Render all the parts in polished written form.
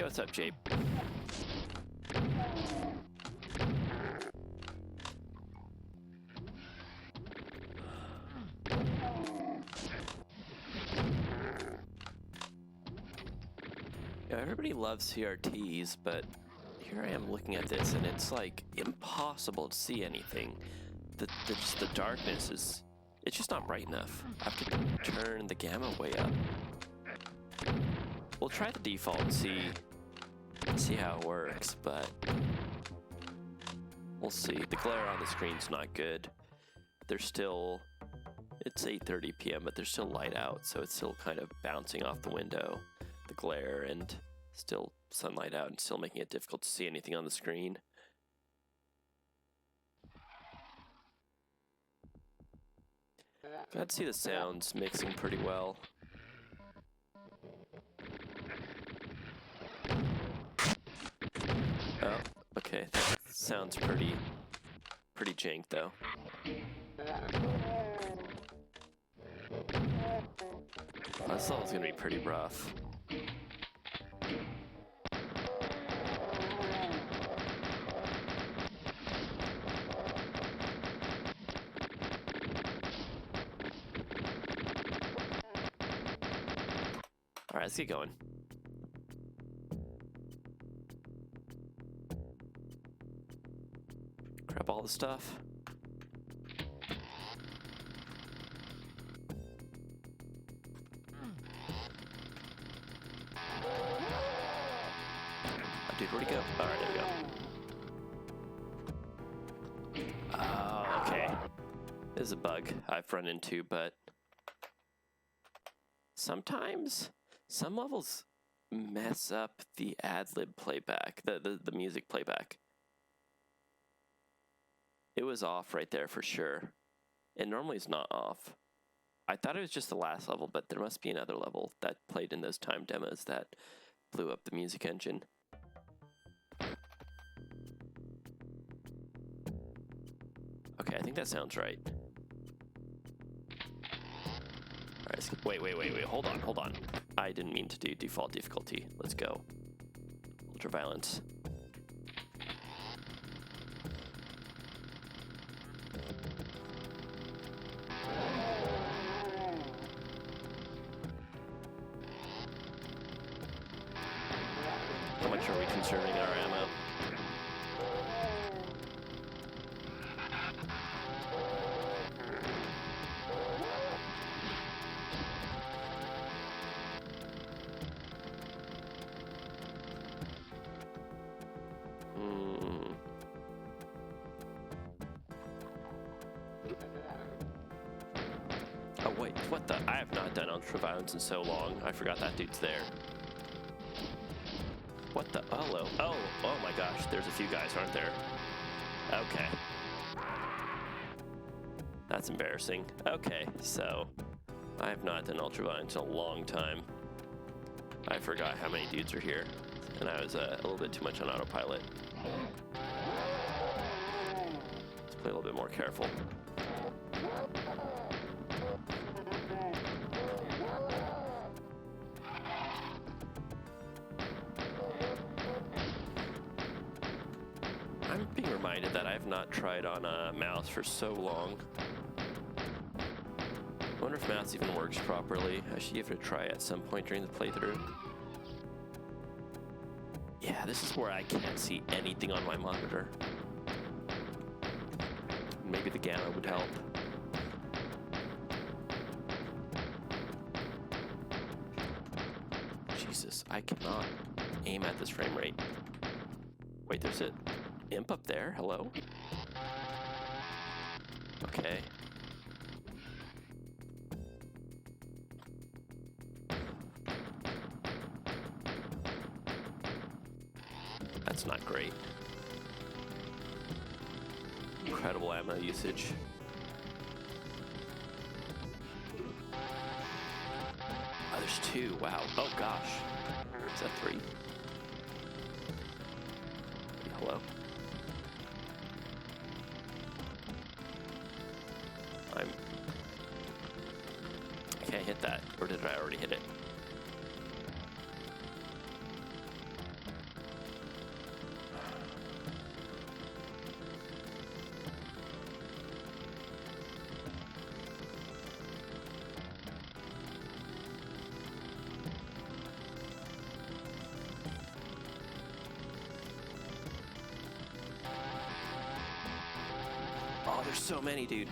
what's up, Jape? Yeah, everybody loves CRTs, but here I am looking at this, and it's like impossible to see anything. Just the darkness is, it's just not bright enough. I have to turn the gamma way up. We'll try the default and see how it works, but we'll see. The glare on the screen's not good. There's still, it's 8:30 p.m., but there's still light out, so it's still kind of bouncing off the window, the glare, and still sunlight out, and still making it difficult to see anything on the screen. I'd see the sounds mixing pretty well. Oh, okay, that sounds pretty jank though. This level's gonna be pretty rough. Alright, let's get going. Grab all the stuff. Oh, dude, where'd he go? Alright, there we go. Oh, okay. This is a bug I've run into, but sometimes some levels mess up the ad-lib playback, the music playback. It was off right there for sure. It normally is not off. I thought it was just the last level, but there must be another level that played in those time demos that blew up the music engine. Okay, I think that sounds right. Alright, wait, hold on. I didn't mean to do default difficulty. Let's go. Ultraviolence. How much are we conserving our ammo? Oh wait, what the? I have not done ultraviolence in so long. I forgot that dude's there. What the? Oh, hello. Oh my gosh, there's a few guys, aren't there? Okay. That's embarrassing. Okay, so I have not done ultraviolence in a long time. I forgot how many dudes are here, and I was a little bit too much on autopilot. Let's play a little bit more careful. I'm being reminded that I have not tried on a mouse for so long. I wonder if mouse even works properly. I should give it a try at some point during the playthrough. Yeah, this is where I can't see anything on my monitor. Maybe the gamma would help. Jesus, I cannot aim at this frame rate. Wait, there's an imp up there? Hello? Okay. That's not great. Incredible ammo usage. Oh, there's two. Wow. Oh, gosh. Is that three? Hello? I can't hit that. Or did I already hit it? there's so many, dude.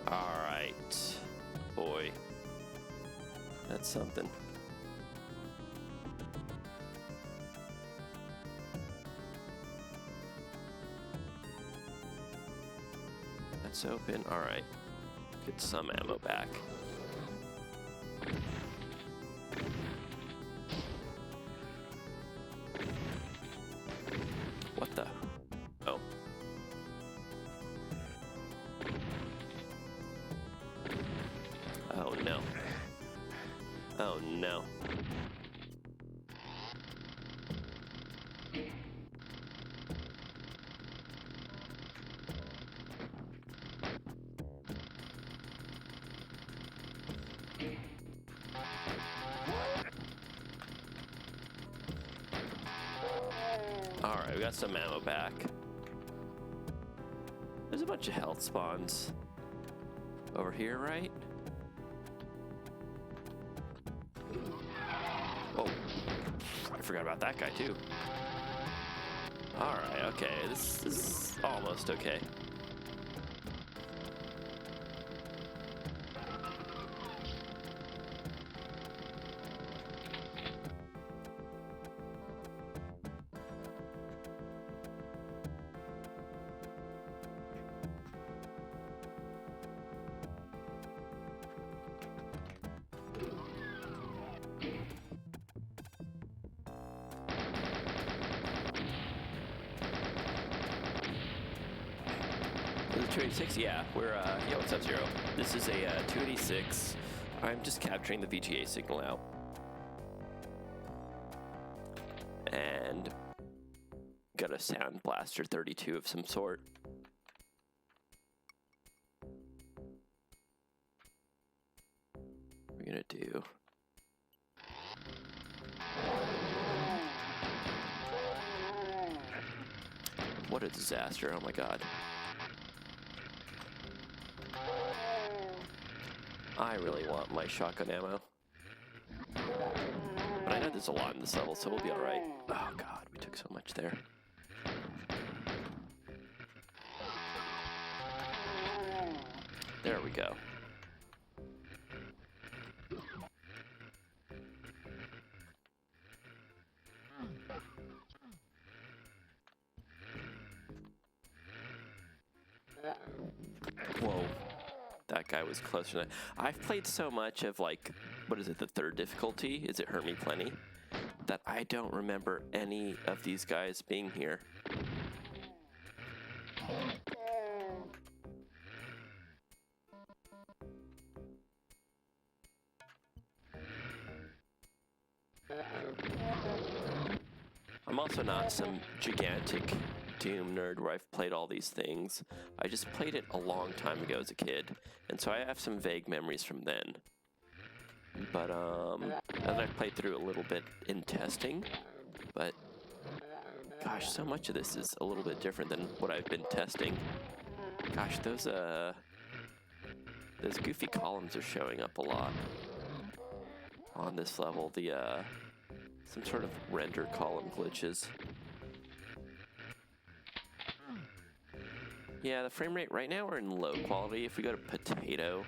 Alright. Boy. That's something. That's open. Alright. Get some ammo back. What the? Oh. Oh no. Oh no. Alright, we got some ammo back. There's a bunch of health spawns over here, right? Oh, I forgot about that guy too. Alright, okay, this is almost okay. Is it 286? Yeah, we're, yeah, what's up, Zero? This is a 286. I'm just capturing the VGA signal out. And got a soundblaster 32 of some sort. What we're gonna do. What a disaster, oh my god. I really want my shotgun ammo. But I know there's a lot in this level, so we'll be alright. Oh god, we took so much there. There we go. Whoa. That guy was closer than I've played so much of, like, what is it, the third difficulty? Is it Hurt Me Plenty? That I don't remember any of these guys being here. I'm also not some gigantic Doom nerd where I've played all these things. I just played it a long time ago as a kid, and so I have some vague memories from then. But and I've played through a little bit in testing, but gosh, so much of this is a little bit different than what I've been testing. Gosh, those goofy columns are showing up a lot on this level. The some sort of render column glitches. Yeah, the frame rate right now we're in low quality. If we go to potato,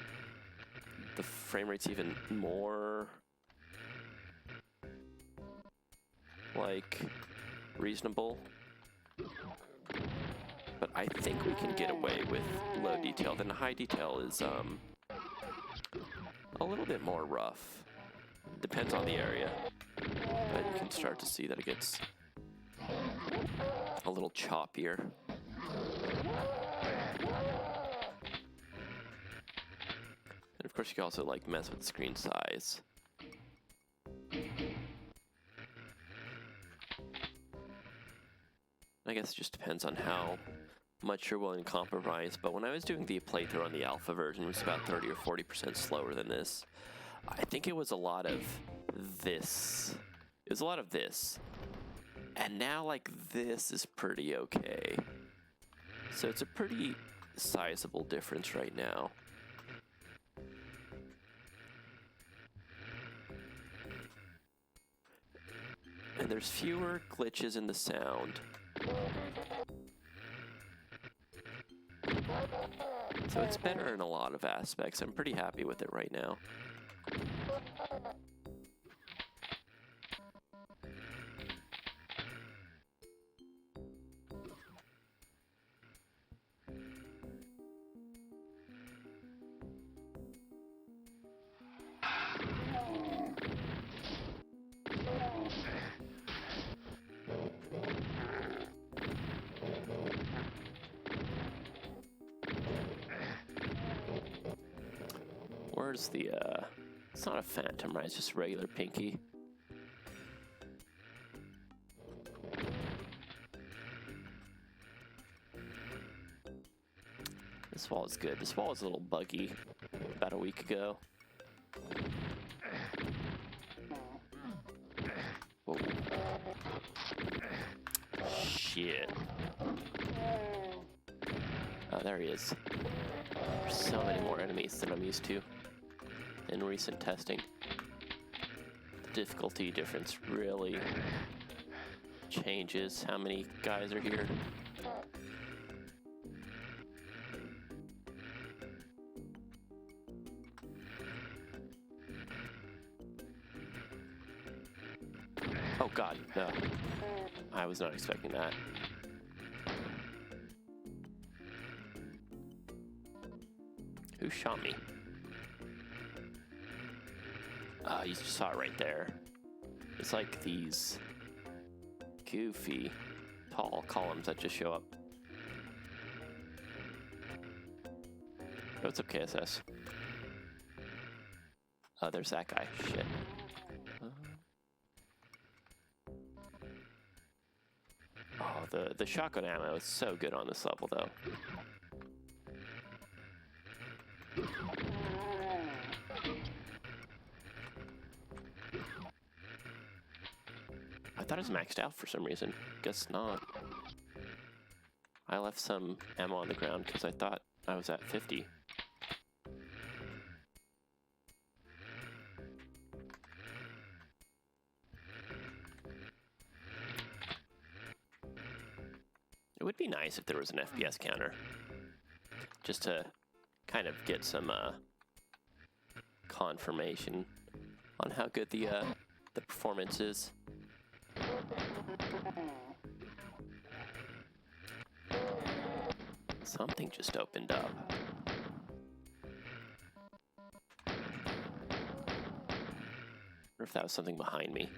the frame rate's even more like reasonable. But I think we can get away with low detail. Then the high detail is a little bit more rough. Depends on the area. But you can start to see that it gets a little choppier. And of course you can also like mess with screen size. I guess it just depends on how much you're willing to compromise, but when I was doing the playthrough on the alpha version, it was about 30 or 40% slower than this. I think it was a lot of this. It was a lot of this. And now, like, this is pretty okay. So it's a pretty sizable difference right now. and there's fewer glitches in the sound. So it's better in a lot of aspects. I'm pretty happy with it right now. Where's the, it's not a phantom, right? It's just regular pinky. This wall is good. This wall was a little buggy about a week ago. Whoa. Shit. Oh, there he is. There's so many more enemies than I'm used to in recent testing. The difficulty difference really changes how many guys are here. Oh god, no. I was not expecting that. Who shot me? You just saw it right there. It's like these goofy tall columns that just show up. Oh, what's up, KSS? Oh, there's that guy. Shit. Oh, the shotgun ammo is so good on this level, though. I thought it was maxed out for some reason. Guess not. I left some ammo on the ground because I thought I was at 50. It would be nice if there was an FPS counter, just to kind of get some confirmation on how good the performance is. Something just opened up. Or if that was something behind me.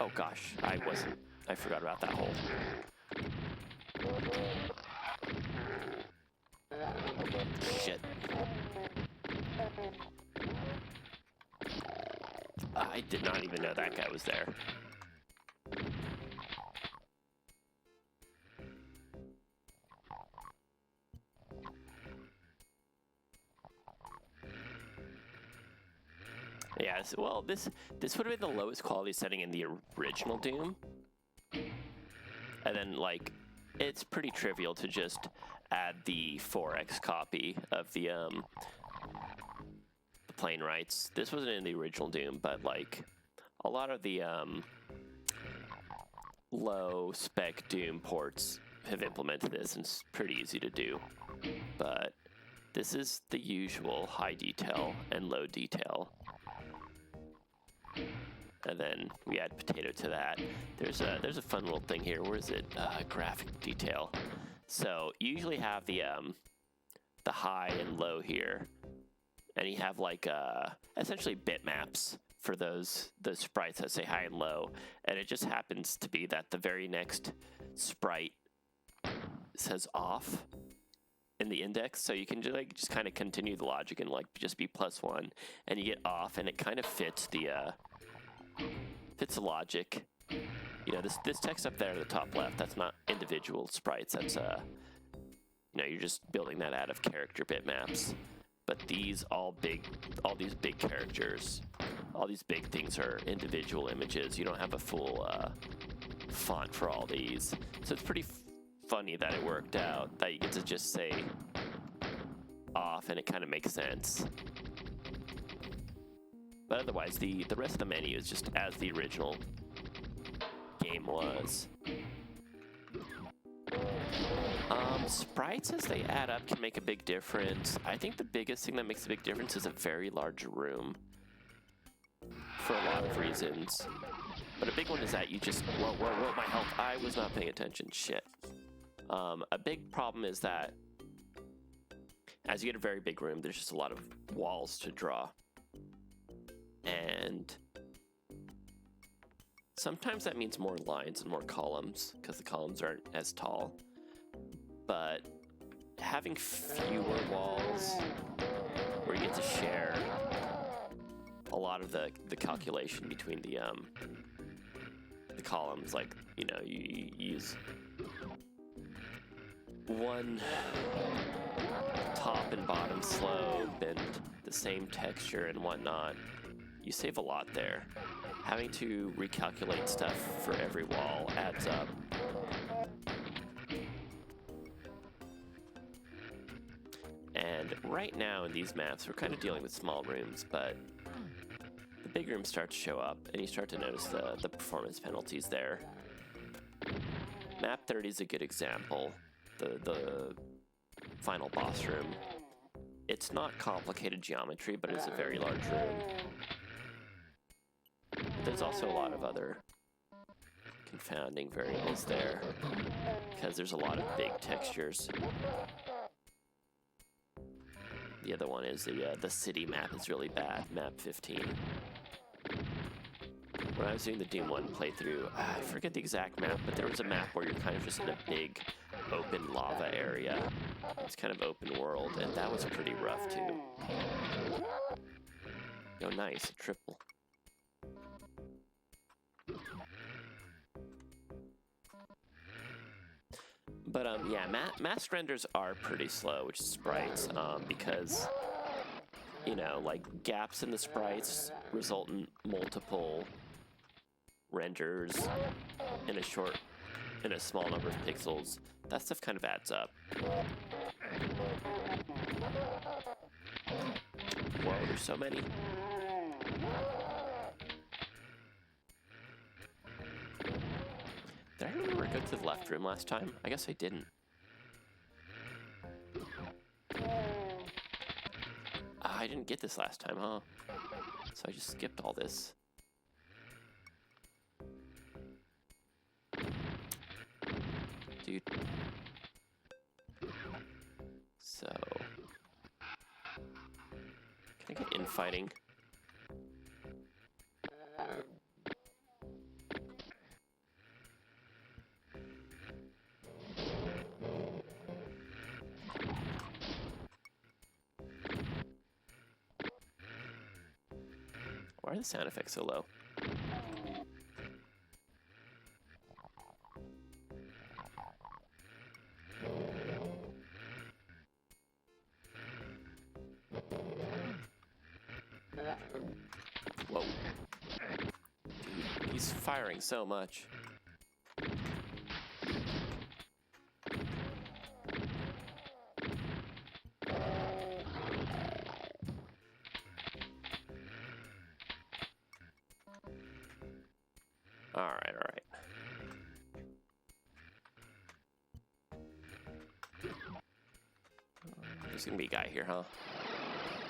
Oh gosh, I forgot about that hole. Shit. I did not even know that guy was there. Yeah, well, this would have been the lowest quality setting in the original Doom. And then, like, it's pretty trivial to just add the 4x copy of the plane rights. This wasn't in the original Doom, but, like, a lot of the low-spec Doom ports have implemented this, and it's pretty easy to do. But this is the usual high detail and low detail. And then we add potato to that. There's a fun little thing here. Where is it? Graphic detail. So you usually have the high and low here, and you have like essentially bitmaps for those sprites that say high and low. And it just happens to be that the very next sprite says off in the index, so you can just kind of continue the logic and like just be +1, and you get off, and it kind of fits the logic You know, this text up there at the top left, that's not individual sprites. That's you know, you're just building that out of character bitmaps. But all these big characters, all these big things are individual images. You don't have a full font for all these. So it's pretty funny that it worked out, that you get to just say off and it kind of makes sense. But otherwise, the rest of the menu is just as the original game was. Sprites, as they add up, can make a big difference. I think the biggest thing that makes a big difference is a very large room, for a lot of reasons. But a big one is that you just, whoa, my health, I was not paying attention, shit. A big problem is that as you get a very big room, there's just a lot of walls to draw. And sometimes that means more lines and more columns, because the columns aren't as tall. But having fewer walls where you get to share a lot of the calculation between the columns, like, you know, you use one top and bottom slope and the same texture and whatnot, you save a lot there. Having to recalculate stuff for every wall adds up. And right now in these maps, we're kind of dealing with small rooms, but the big rooms start to show up, and you start to notice the performance penalties there. Map 30 is a good example. The final boss room. It's not complicated geometry, but it's a very large room. There's also a lot of other confounding variables there, because there's a lot of big textures. The other one is the city map is really bad, map 15. When I was doing the Doom 1 playthrough, I forget the exact map, but there was a map where you're kind of just in a big open lava area. It's kind of open world, and that was pretty rough too. Oh, nice, a triple. But yeah, mass renders are pretty slow, which is sprites, because, you know, like gaps in the sprites result in multiple renders in a small number of pixels. That stuff kind of adds up. Whoa, there's so many. Did I remember go to the left room last time? I guess I didn't. I didn't get this last time, huh? So I just skipped all this. Dude. So... can I get infighting? Why are the sound effects so low? Whoa. Dude, he's firing so much. Alright, alright. There's gonna be a guy here, huh?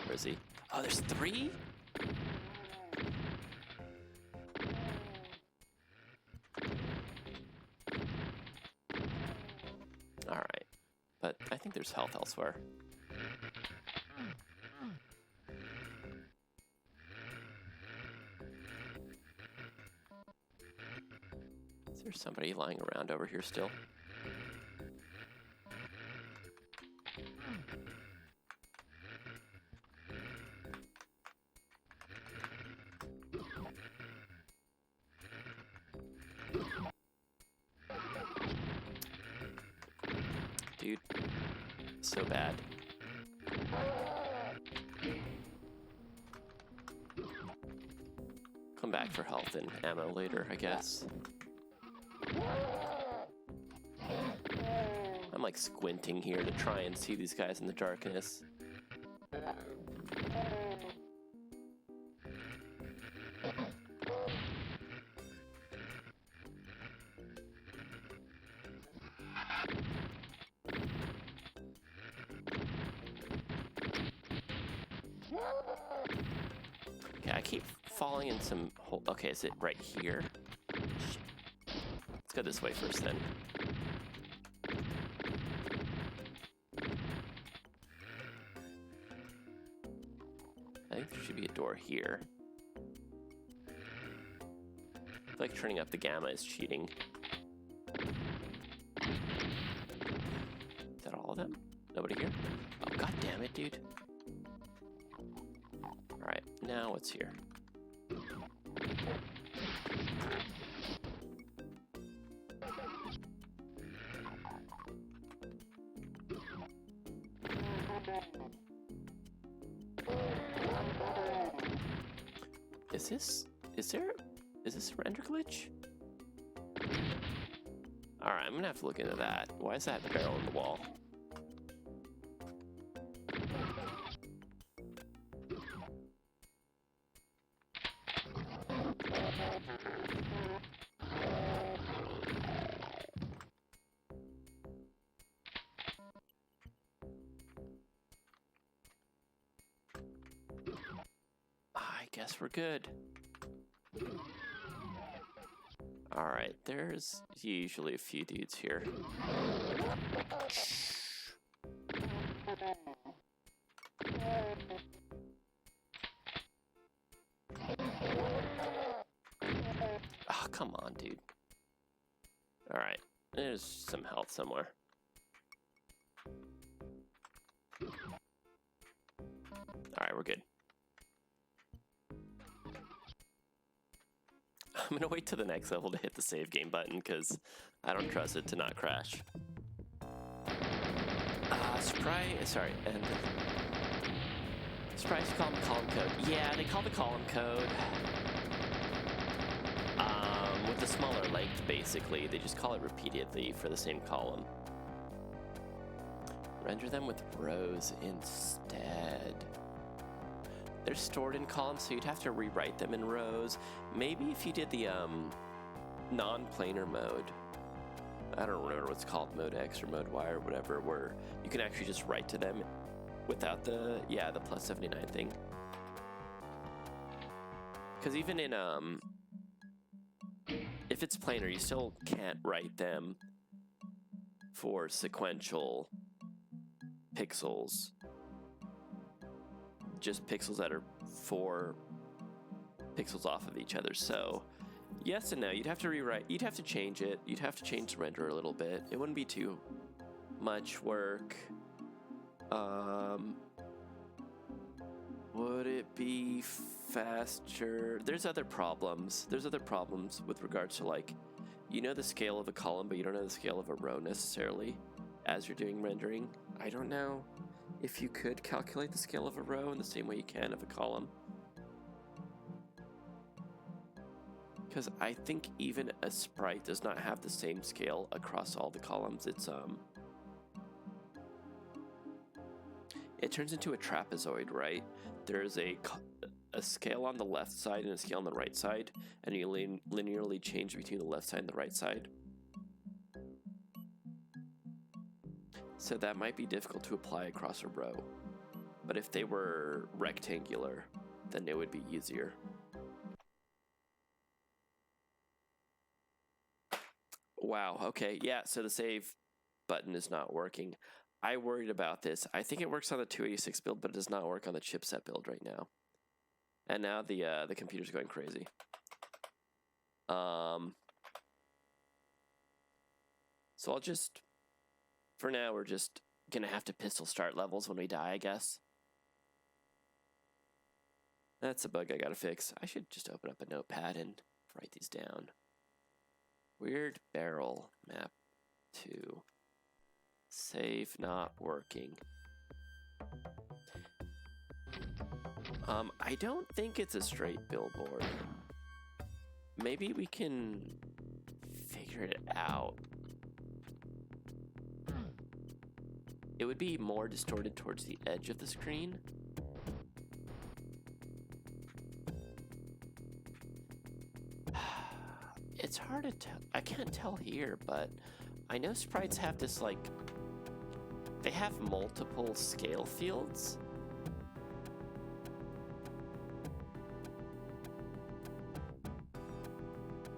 Where is he? Oh, there's 3? Alright. But I think there's health elsewhere. Is there somebody lying around over here still? It's so bad. Come back for health and ammo later, I guess. I'm like squinting here to try and see these guys in the darkness. Okay, I keep falling in some hole. Okay, is it right here? Shit. Let's go this way first then. I think there should be a door here. I feel like turning up the gamma is cheating. Is that all of them? Nobody here? Oh, god damn it, dude. Alright, now what's here? Is this a render glitch? Alright, I'm gonna have to look into that. Why is that the barrel in the wall? I guess we're good. Alright, there's usually a few dudes here. Oh, come on, dude. Alright, there's some health somewhere. Alright, we're good. I'm gonna wait till the next level to hit the save game button because I don't trust it to not crash. Surprise call them column code. Yeah, they call the column code. With the smaller length, basically. They just call it repeatedly for the same column. Render them with rows instead. They're stored in columns, so you'd have to rewrite them in rows. Maybe if you did the non-planar mode. I don't remember what's called, mode X or mode Y or whatever, where you can actually just write to them without the plus 79 thing. Because even in if it's planar, you still can't write them for sequential pixels. Just pixels that are 4 pixels off of each other. So yes and no, you'd have to rewrite, you'd have to change it, you'd have to change the render a little bit. It wouldn't be too much work. Would it be faster? There's other problems with regards to, like, you know the scale of a column, but you don't know the scale of a row necessarily as you're doing rendering. I don't know if you could calculate the scale of a row in the same way you can of a column. Because I think even a sprite does not have the same scale across all the columns. It turns into a trapezoid, right? There's a scale on the left side and a scale on the right side, and you linearly change between the left side and the right side. So that might be difficult to apply across a row. But if they were rectangular, then it would be easier. Wow, okay, yeah, so the save button is not working. I worried about this. I think it works on the 286 build, but it does not work on the chipset build right now. And now the computer's going crazy. So I'll just, for now, we're just gonna have to pistol start levels when we die, I guess. That's a bug I gotta fix. I should just open up a notepad and write these down. Weird barrel map 2. Save not working. I don't think it's a straight billboard. Maybe we can figure it out. It would be more distorted towards the edge of the screen. It's hard to tell. I can't tell here, but I know sprites have this, like, they have multiple scale fields.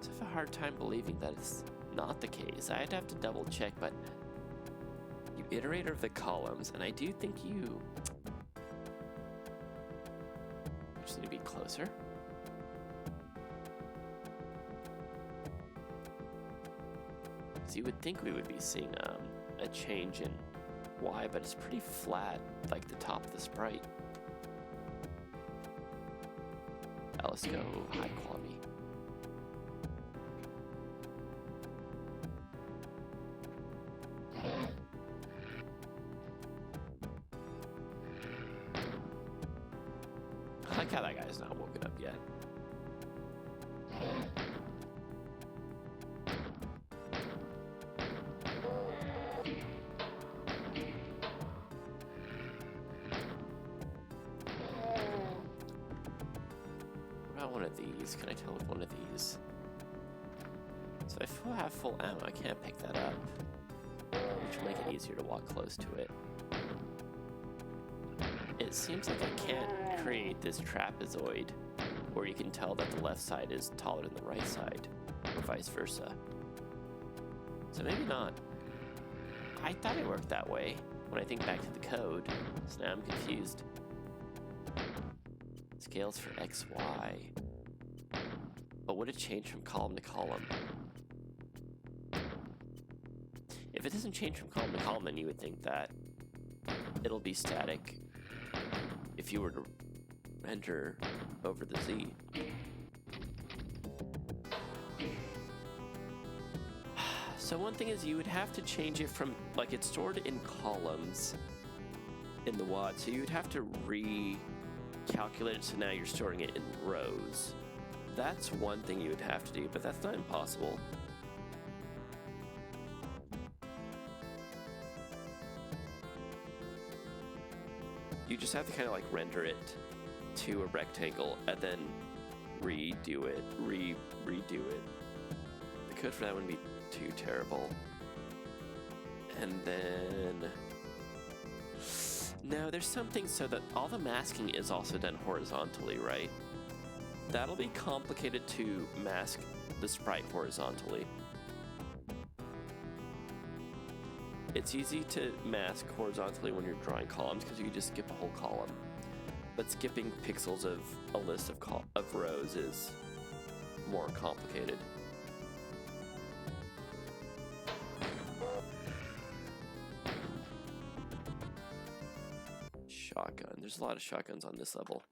I have a hard time believing that it's not the case. I'd have to double check, but you iterate over the columns, and I do think you just need to be closer. So you would think we would be seeing a change in Y, but it's pretty flat, like the top of the sprite. Now let's go high quality. I like how that guy's not woken up yet. One of these. Can I tell with one of these? So if I have full ammo, I can't pick that up, which will make it easier to walk close to it. It seems like I can't create this trapezoid where you can tell that the left side is taller than the right side, or vice versa. So maybe not. I thought it worked that way when I think back to the code, so now I'm confused. Scales for X, Y. But would it change from column to column? If it doesn't change from column to column, then you would think that it'll be static if you were to render over the Z. So one thing is you would have to change it from, like, it's stored in columns in the WAD, so you would have to recalculate it, so now you're storing it in rows. That's one thing you would have to do, but that's not impossible. You just have to kind of like render it to a rectangle and then redo it, redo it. The code for that wouldn't be too terrible. And then no, there's something so that all the masking is also done horizontally, right? That'll be complicated to mask the sprite horizontally. It's easy to mask horizontally when you're drawing columns because you can just skip a whole column. But skipping pixels of a list of rows is more complicated. Shotgun. There's a lot of shotguns on this level.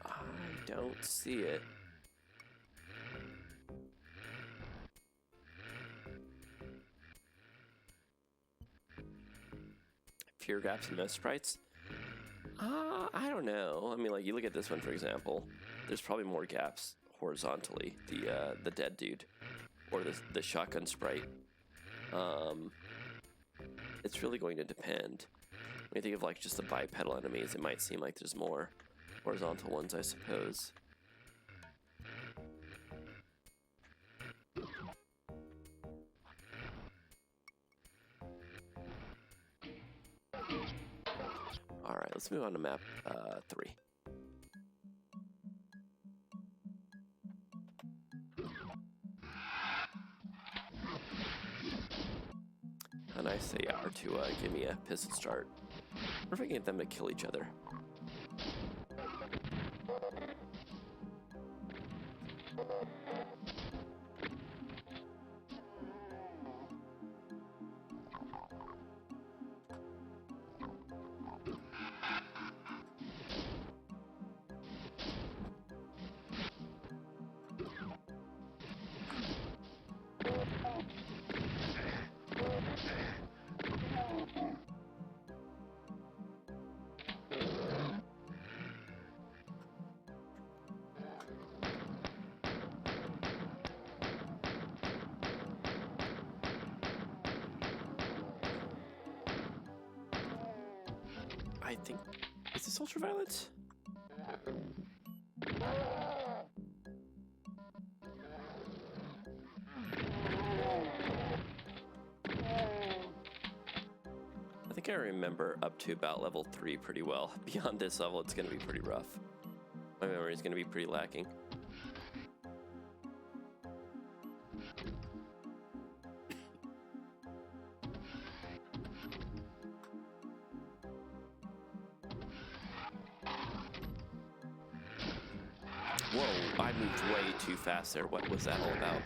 I don't see it. Fewer gaps in most sprites? I don't know. I mean, like, you look at this one, for example. There's probably more gaps horizontally. The dead dude. Or the shotgun sprite. It's really going to depend. When you think of, like, just the bipedal enemies, it might seem like there's more horizontal ones, I suppose. Alright, let's move on to map 3. A nice AR to give me a pistol start. Or if I can get them to kill each other. I think... Is this ultraviolet? I think I remember up to about level 3 pretty well. Beyond this level, it's going to be pretty rough. My memory is going to be pretty lacking. Whoa, I moved way too fast there. What was that all about?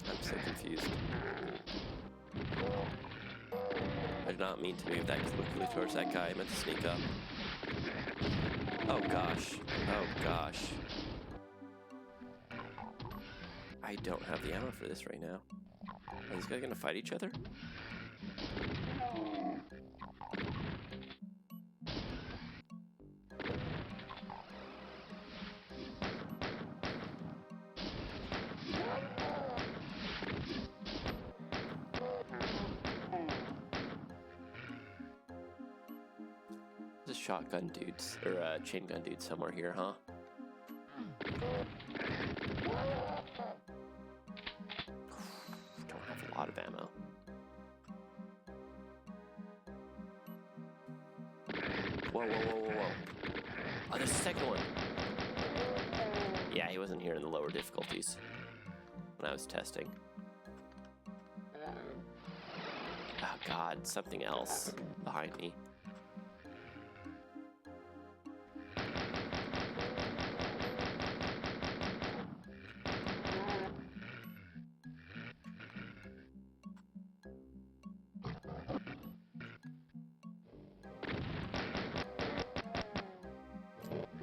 I'm so confused. I did not mean to move that quickly towards that guy. I meant to sneak up. Oh gosh. Oh gosh. I don't have the ammo for this right now. Are these guys gonna fight each other? There's a shotgun dudes, or chain gun dude somewhere here, huh? Don't have a lot of ammo. Whoa, whoa, whoa, whoa, whoa. Oh, there's a second one. Yeah, he wasn't here in the lower difficulties when I was testing. Oh god, something else behind me.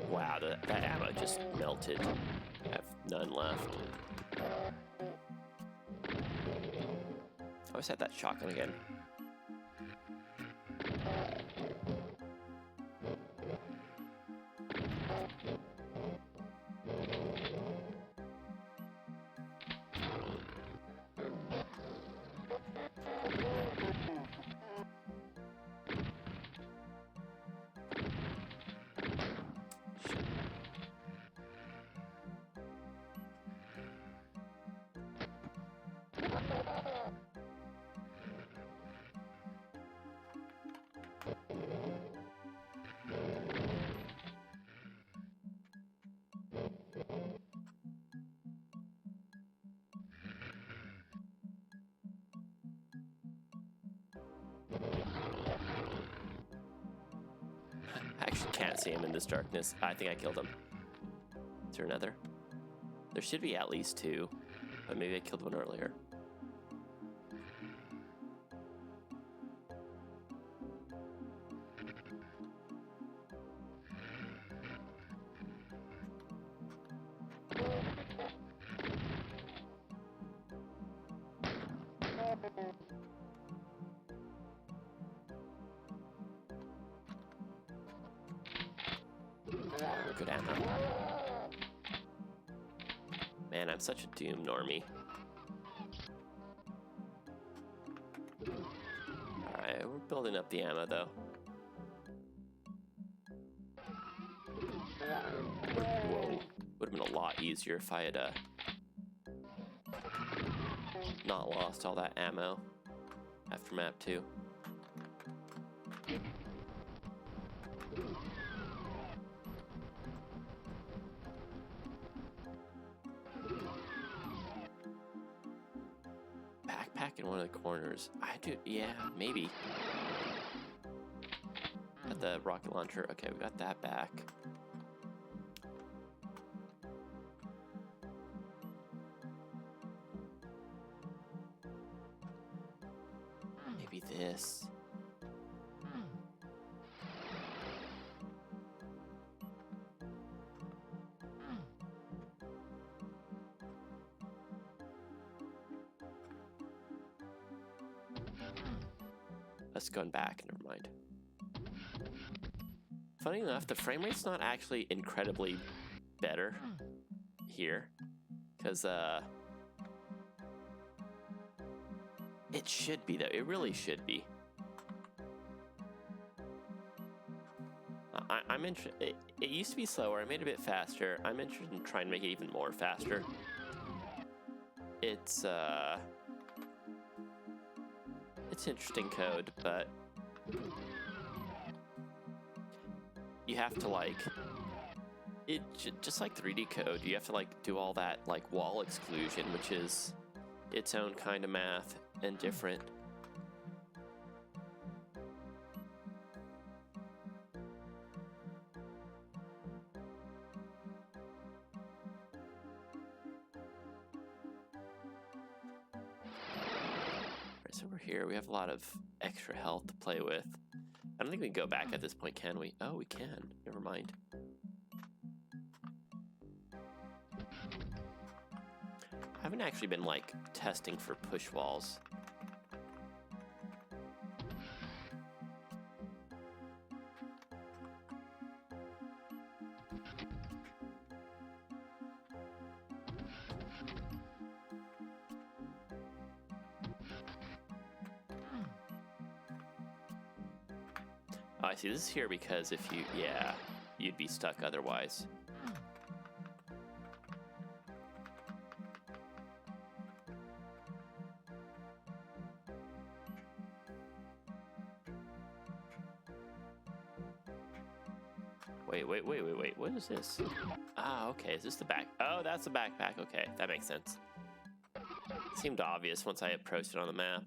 Wow, that ammo just melted. I have none left. I always had that shotgun again. I actually can't see him in this darkness. I think I killed him. Is there another? There should be at least 2, but maybe I killed one earlier. Good ammo. Man, I'm such a Doom normie. Alright, we're building up the ammo though. Whoa. Would have been a lot easier if I had not lost all that ammo after map 2. Stuck in one of the corners. Yeah, maybe. Got the rocket launcher. Okay, we got that back. Maybe this. That's going back, never mind. Funny enough, the frame rate's not actually incredibly better here, because it should be though. It really should be. I'm interested. It used to be slower. I made it a bit faster. I'm interested in trying to make it even more faster. It's interesting code, but you have to like it just like 3D code. You have to like do all that like wall exclusion, which is its own kind of math and different. So we're here. We have a lot of extra health to play with. I don't think we can go back at this point, can we? Oh, we can. Never mind. I haven't actually been, like, testing for push walls. Oh, I see. This is here because if you, yeah, you'd be stuck otherwise. Wait. What is this? Ah, okay. Is this the back? Oh, that's the backpack. Okay, that makes sense. It seemed obvious once I approached it on the map.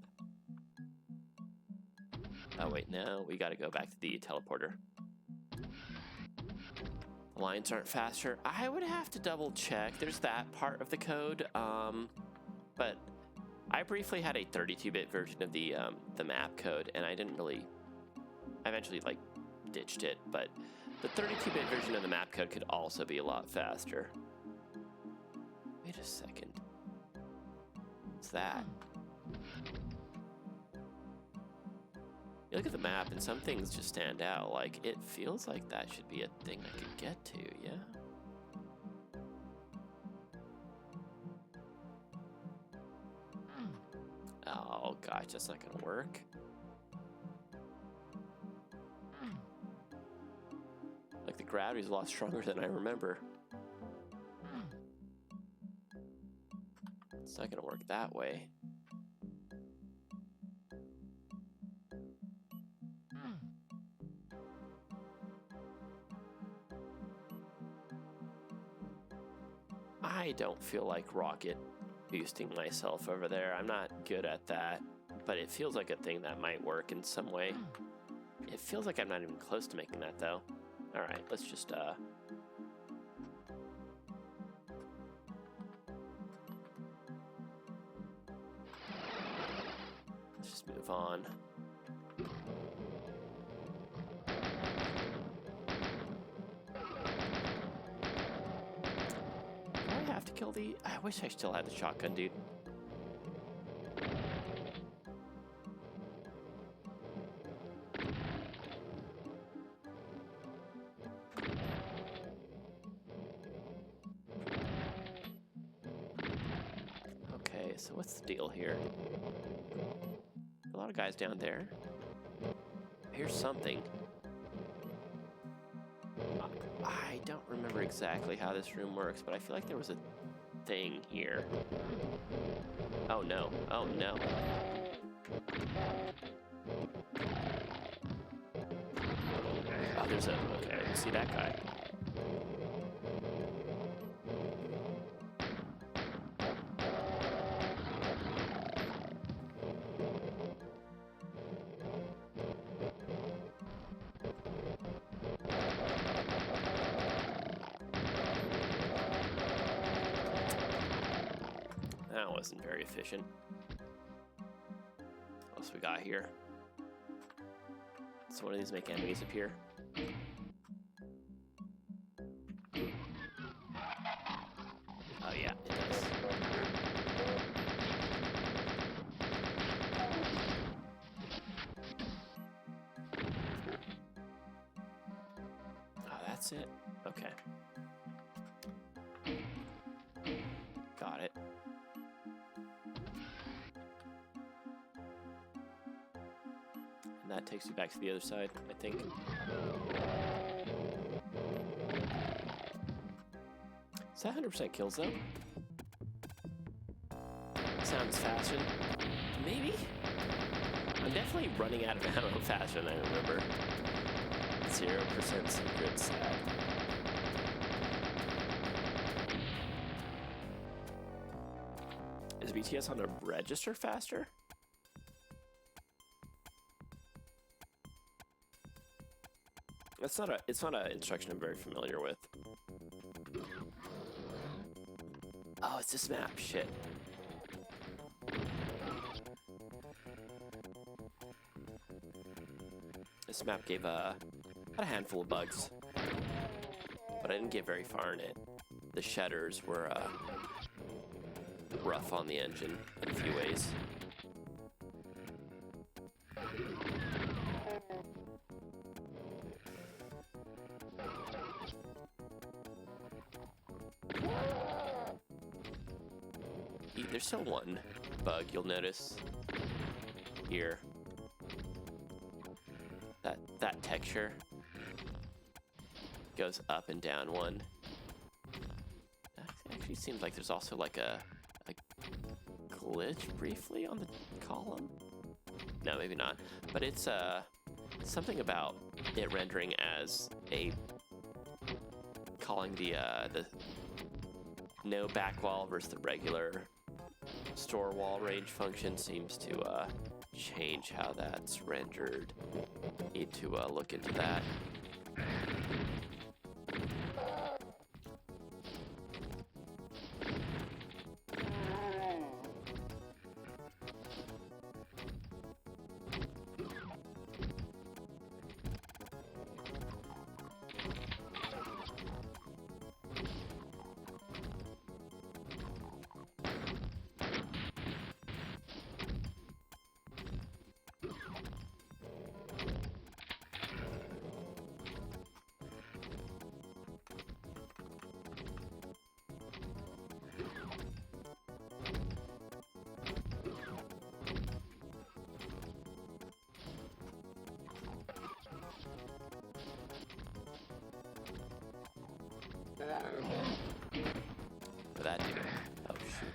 Oh, wait, no. We gotta go back to the teleporter. The lines aren't faster. I would have to double check. There's that part of the code. But I briefly had a 32-bit version of the map code, and I eventually, like, ditched it, but the 32-bit version of the map code could also be a lot faster. Wait a second. What's that? You look at the map and some things just stand out. Like, it feels like that should be a thing I could get to, yeah? Oh gosh, that's not gonna work. Like, the gravity's a lot stronger than I remember. It's not gonna work that way. I don't feel like rocket boosting myself over there. I'm not good at that, but it feels like a thing that might work in some way. It feels like I'm not even close to making that, though. All right, let's just move on. Do I have to kill the... I wish I still had the shotgun, dude. Okay, so what's the deal here? A lot of guys down there. Here's something. I don't remember exactly how this room works, but I feel like there was a thing here. Oh no, oh no. Oh, there's a, okay, I see that guy. That wasn't very efficient. What else we got here? So one of these make enemies appear. Oh yeah, it does. Oh, that's it? Okay. Got it. And that takes you back to the other side, I think. Is that 100% kills though? Sounds faster. Maybe? I'm definitely running out of ammo faster than I remember. 0% secret sad. Is BTS on the register faster? It's not an instruction I'm very familiar with. Oh, it's this map. Shit. This map gave had a handful of bugs, but I didn't get very far in it. The shutters were rough on the engine in a few ways. There's still one bug you'll notice here. That texture goes up and down one. That actually seems like there's also like a glitch briefly on the column. No, maybe not. But it's something about it rendering as a calling the no back wall versus the regular store wall range function seems to change how that's rendered. Need to look into that. For that dude. Oh shoot.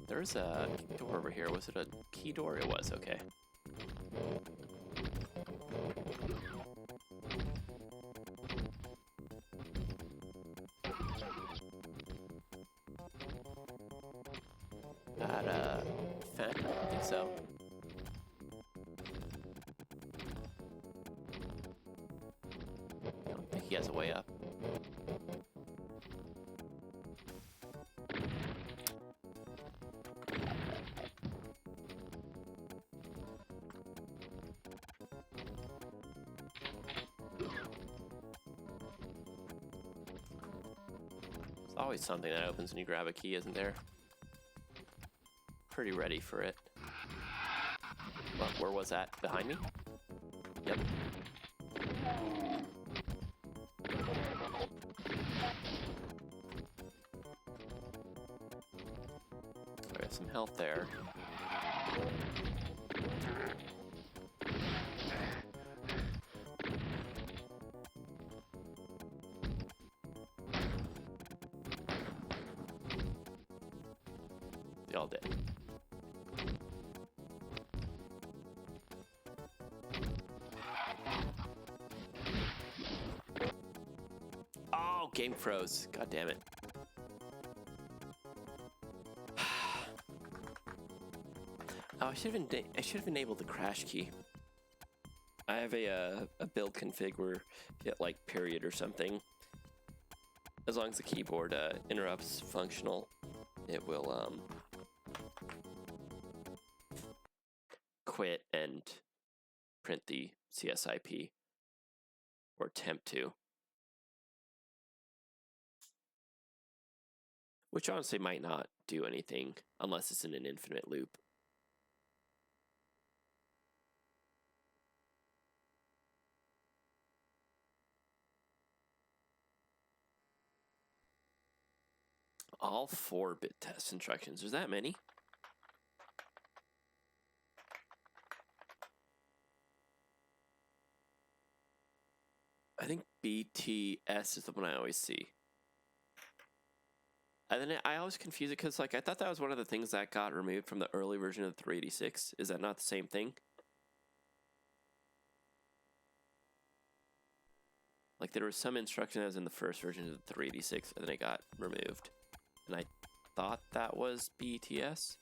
There's a door over here. Was it a key door? It was, okay. That, Phantom? I think so. I don't think he has a way up. Always something that opens when you grab a key, isn't there? Pretty ready for it. Well, where was that? Behind me? Yep. I have some health there. They all did. Oh, game froze. God damn it. Oh, I should have enabled the crash key. I have a build config where hit like period or something. As long as the keyboard interrupts functional, it will quit and print the CSIP, or attempt to. Which honestly might not do anything unless it's in an infinite loop. All 4-bit test instructions. There's that many? I think BTS is the one I always see. And then I always confuse it because, like, I thought that was one of the things that got removed from the early version of the 386. Is that not the same thing? Like, there was some instruction that was in the first version of the 386, and then it got removed. And I thought that was BTS.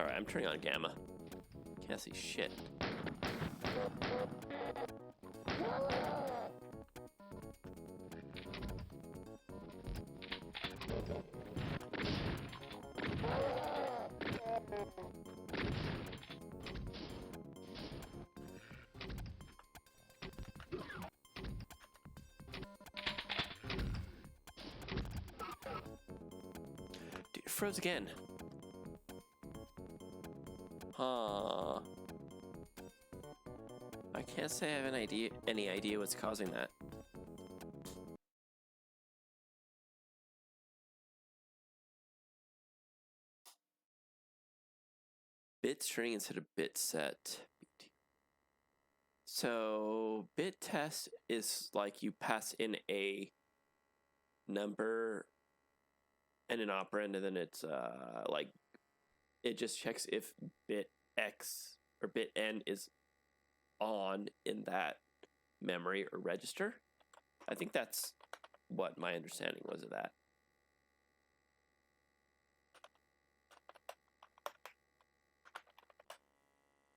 Alright, I'm turning on gamma. Can't see shit. Dude, it froze again. Huh. I can't say I have any idea what's causing that. Bit string instead of bit set. So bit test is like you pass in a number and an operand, and then it's like it just checks if bit X or bit N is on in that memory or register. I think that's what my understanding was of that.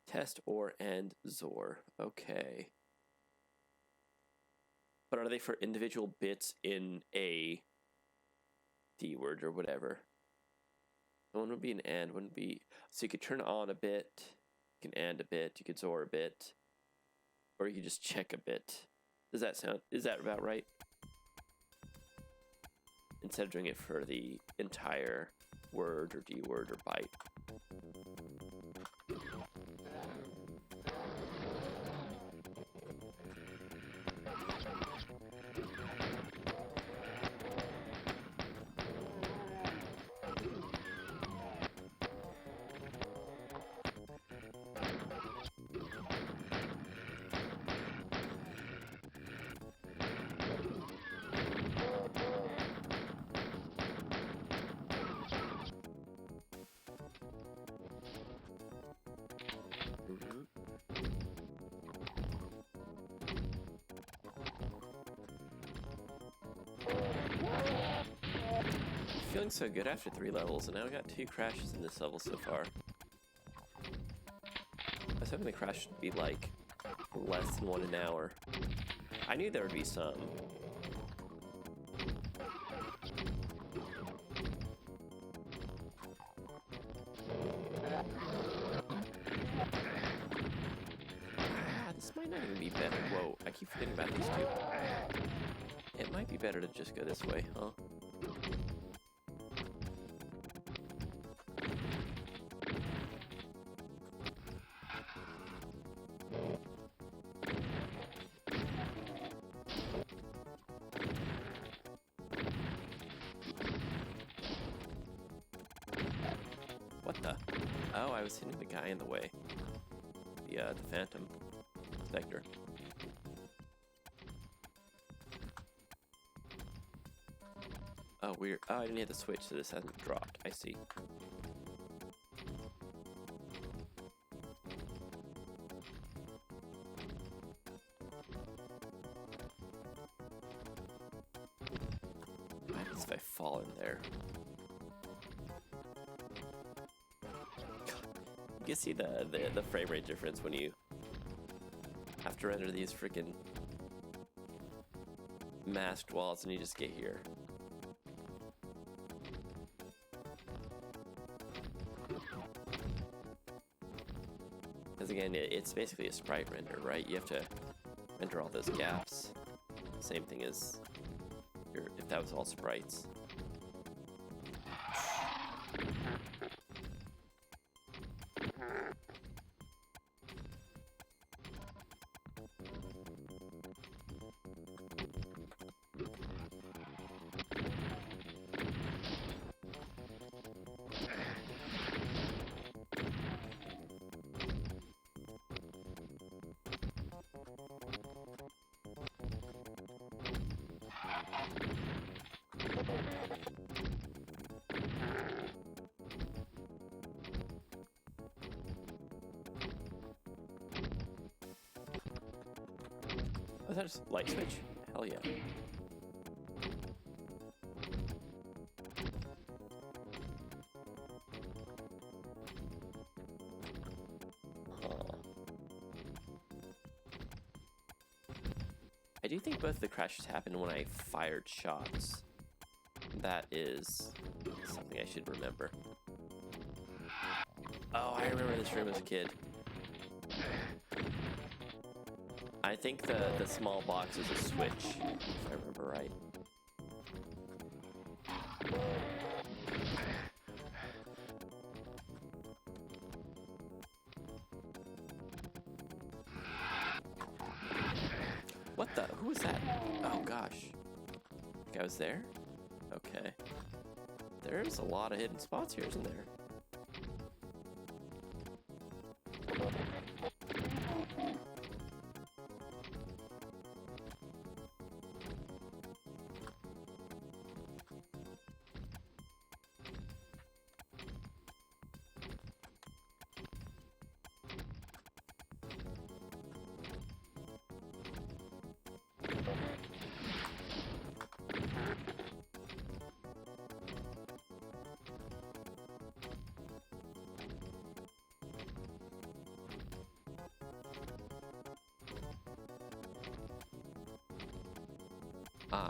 Test or and XOR. Okay. But are they for individual bits in a D word or whatever? One would be an AND, one would be... So you could turn on a bit, you can AND a bit, you could XOR a bit, or you could just check a bit. Does that sound... Is that about right? Instead of doing it for the entire word or D word or byte. Feeling so good after 3 levels, and now I got 2 crashes in this level so far. I was hoping the crash would be like less than 1 an hour. I knew there would be some. This might not even be better. Whoa, I keep forgetting about these two. It might be better to just go this way, huh? Oh, I was hitting the guy in the way. The Phantom Spectre. Oh, weird. Oh, I didn't hit the switch, so this hasn't dropped. I see. What happens if I fall in there? You can see the frame rate difference when you have to render these freaking masked walls and you just get here. Because again, it's basically a sprite render, right? You have to render all those gaps. Same thing as if that was all sprites. Was that just light switch? Hell yeah. I do think both of the crashes happened when I fired shots. That is something I should remember. Oh, I remember this room as a kid. I think the small box is a switch, if I remember right. What the? Who was that? Oh gosh. I think I was there? Okay. There's a lot of hidden spots here, isn't there?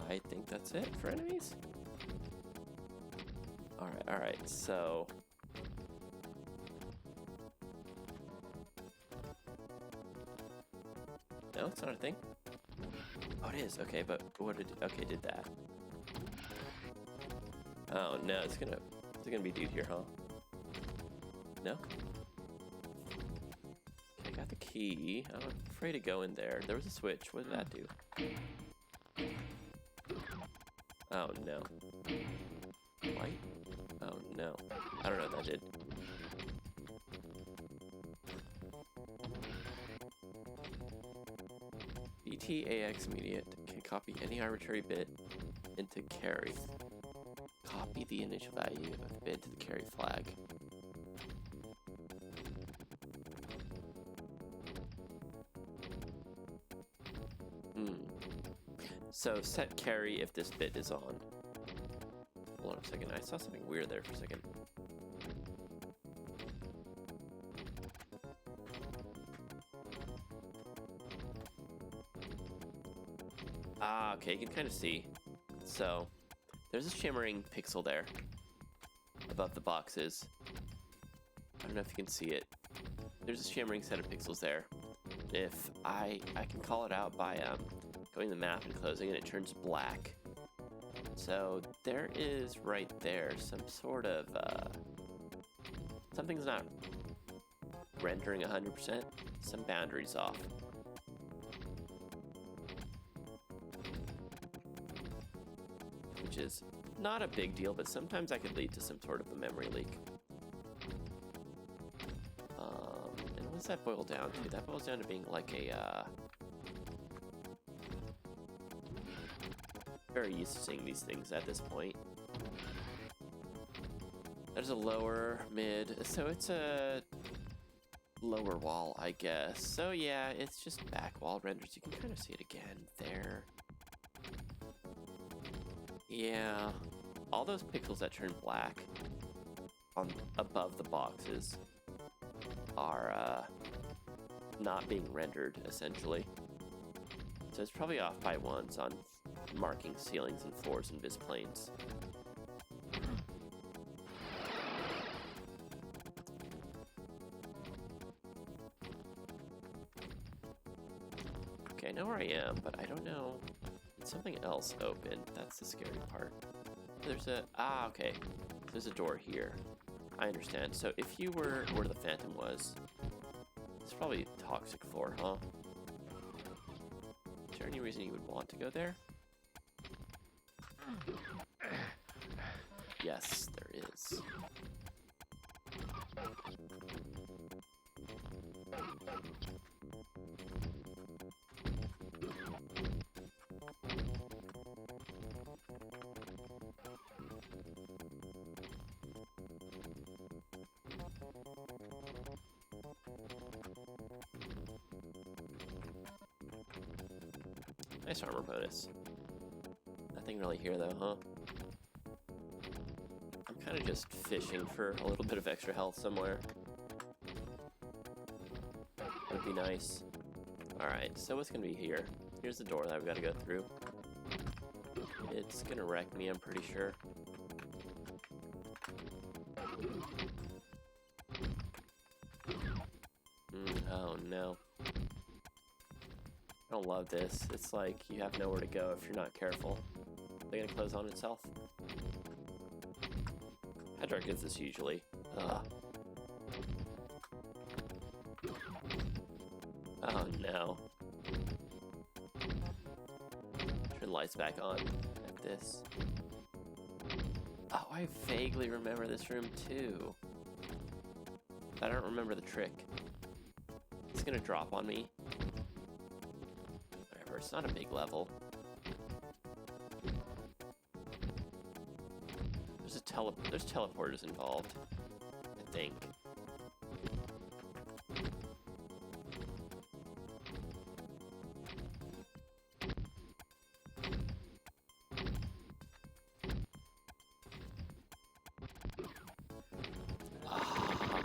I think that's it for enemies. Alright, so... No, it's not a thing? Oh, it is. Okay, but what did... Okay, did that. Oh, no, it's gonna be dude here, huh? No? Okay, I got the key. I'm afraid to go in there. There was a switch. What did that do? Oh, no. White? Oh, no. I don't know what that did. BTAX immediate can copy any arbitrary bit into carry. Copy the initial value of the bit to the carry flag. So set carry if this bit is on. Hold on a second, I saw something weird there for a second. Ah, okay, you can kind of see. So, there's a shimmering pixel there above the boxes. I don't know if you can see it. There's a shimmering set of pixels there. If I can call it out by going to the map and closing it, it turns black. So there is right there some sort of something's not rendering 100%. Some boundaries off. Which is not a big deal, but sometimes that could lead to some sort of a memory leak. does that boil down to? That boils down to being like a, very used to seeing these things at this point. There's a lower, mid, so it's a lower wall, I guess. So yeah, it's just back wall renders. You can kind of see it again there. Yeah, all those pixels that turn black on above the boxes are not being rendered, essentially. So it's probably off by ones on marking ceilings and floors and bisplanes. Okay, I know where I am, but I don't know. Something else open. That's the scary part. There's a... Ah, okay. There's a door here. I understand. So if you were where the Phantom was, it's probably a toxic floor, huh? Is there any reason you would want to go there? Yes, there is. Nice armor bonus. Nothing really here though, huh? I'm kind of just fishing for a little bit of extra health somewhere. Would be nice. Alright, so what's gonna be here? Here's the door that I've got to go through. It's gonna wreck me, I'm pretty sure. Oh no. I don't love this. It's like you have nowhere to go if you're not careful. They're gonna close on itself. How dark is this usually? Ugh. Oh no. Turn the lights back on. Like this. Oh, I vaguely remember this room too. I don't remember the trick. It's gonna drop on me. Whatever, it's not a big level. There's teleporters involved, I think. Ah,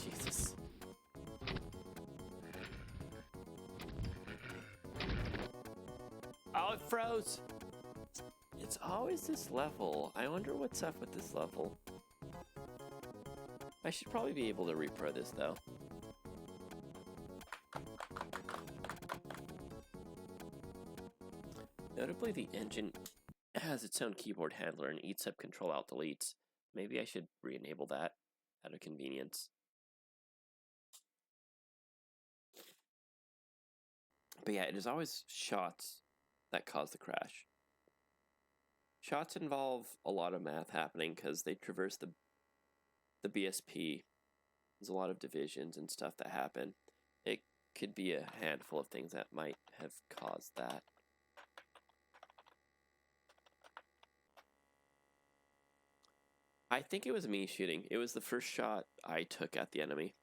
Jesus. Oh, it froze! It's always this level. I wonder what's up with this level. I should probably be able to repro this though. Notably, the engine has its own keyboard handler and eats up Control-Alt-Deletes. Maybe I should re-enable that out of convenience. But yeah, it is always shots that cause the crash. Shots involve a lot of math happening because they traverse the BSP. There's a lot of divisions and stuff that happen. It could be a handful of things that might have caused that. I think it was me shooting. It was the first shot I took at the enemy.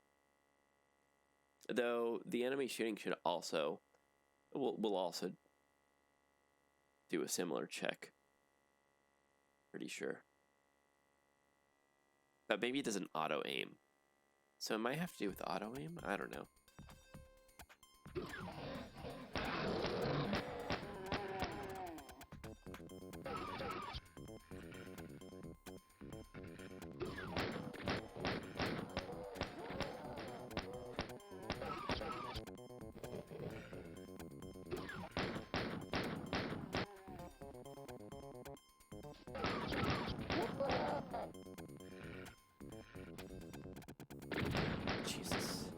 Though the enemy shooting should also will also do a similar check. Pretty sure. But maybe it doesn't auto aim. So it might have to do with auto aim? I don't know. Jesus.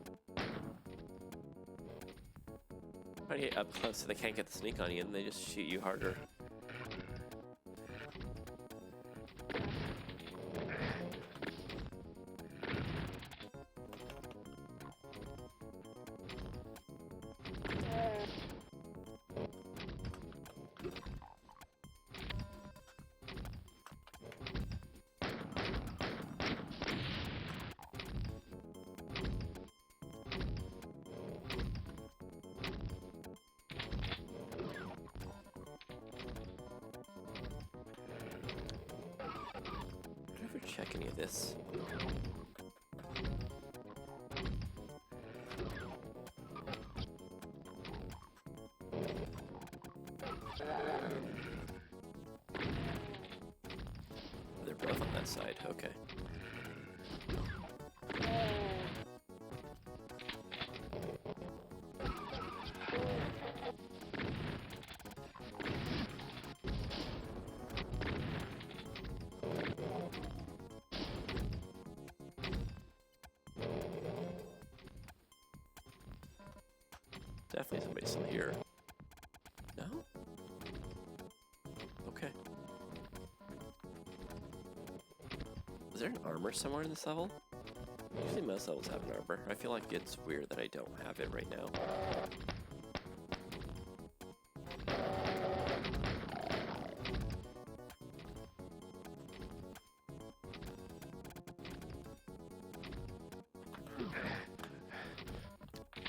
Try to get up close so they can't get the sneak on you and they just shoot you harder. Check any of this. They're both on that side, okay. Definitely somebody still here. No? Okay. Is there an armor somewhere in this level? Usually most levels have an armor. I feel like it's weird that I don't have it right now.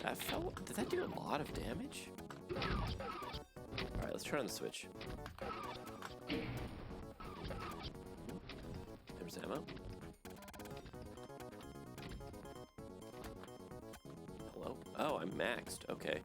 That felt... Did that do a lot of damage? Alright, let's turn on the switch. There's ammo. Hello? Oh, I'm maxed. Okay.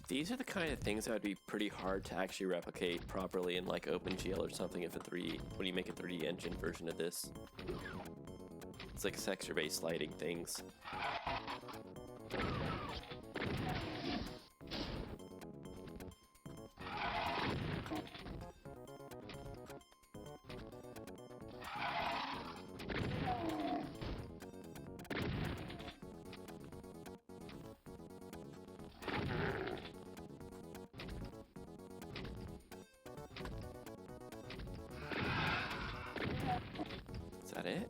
These are the kind of things that would be pretty hard to actually replicate properly in like OpenGL or something if when you make a 3D engine version of this. It's like texture-based lighting things. Is that it?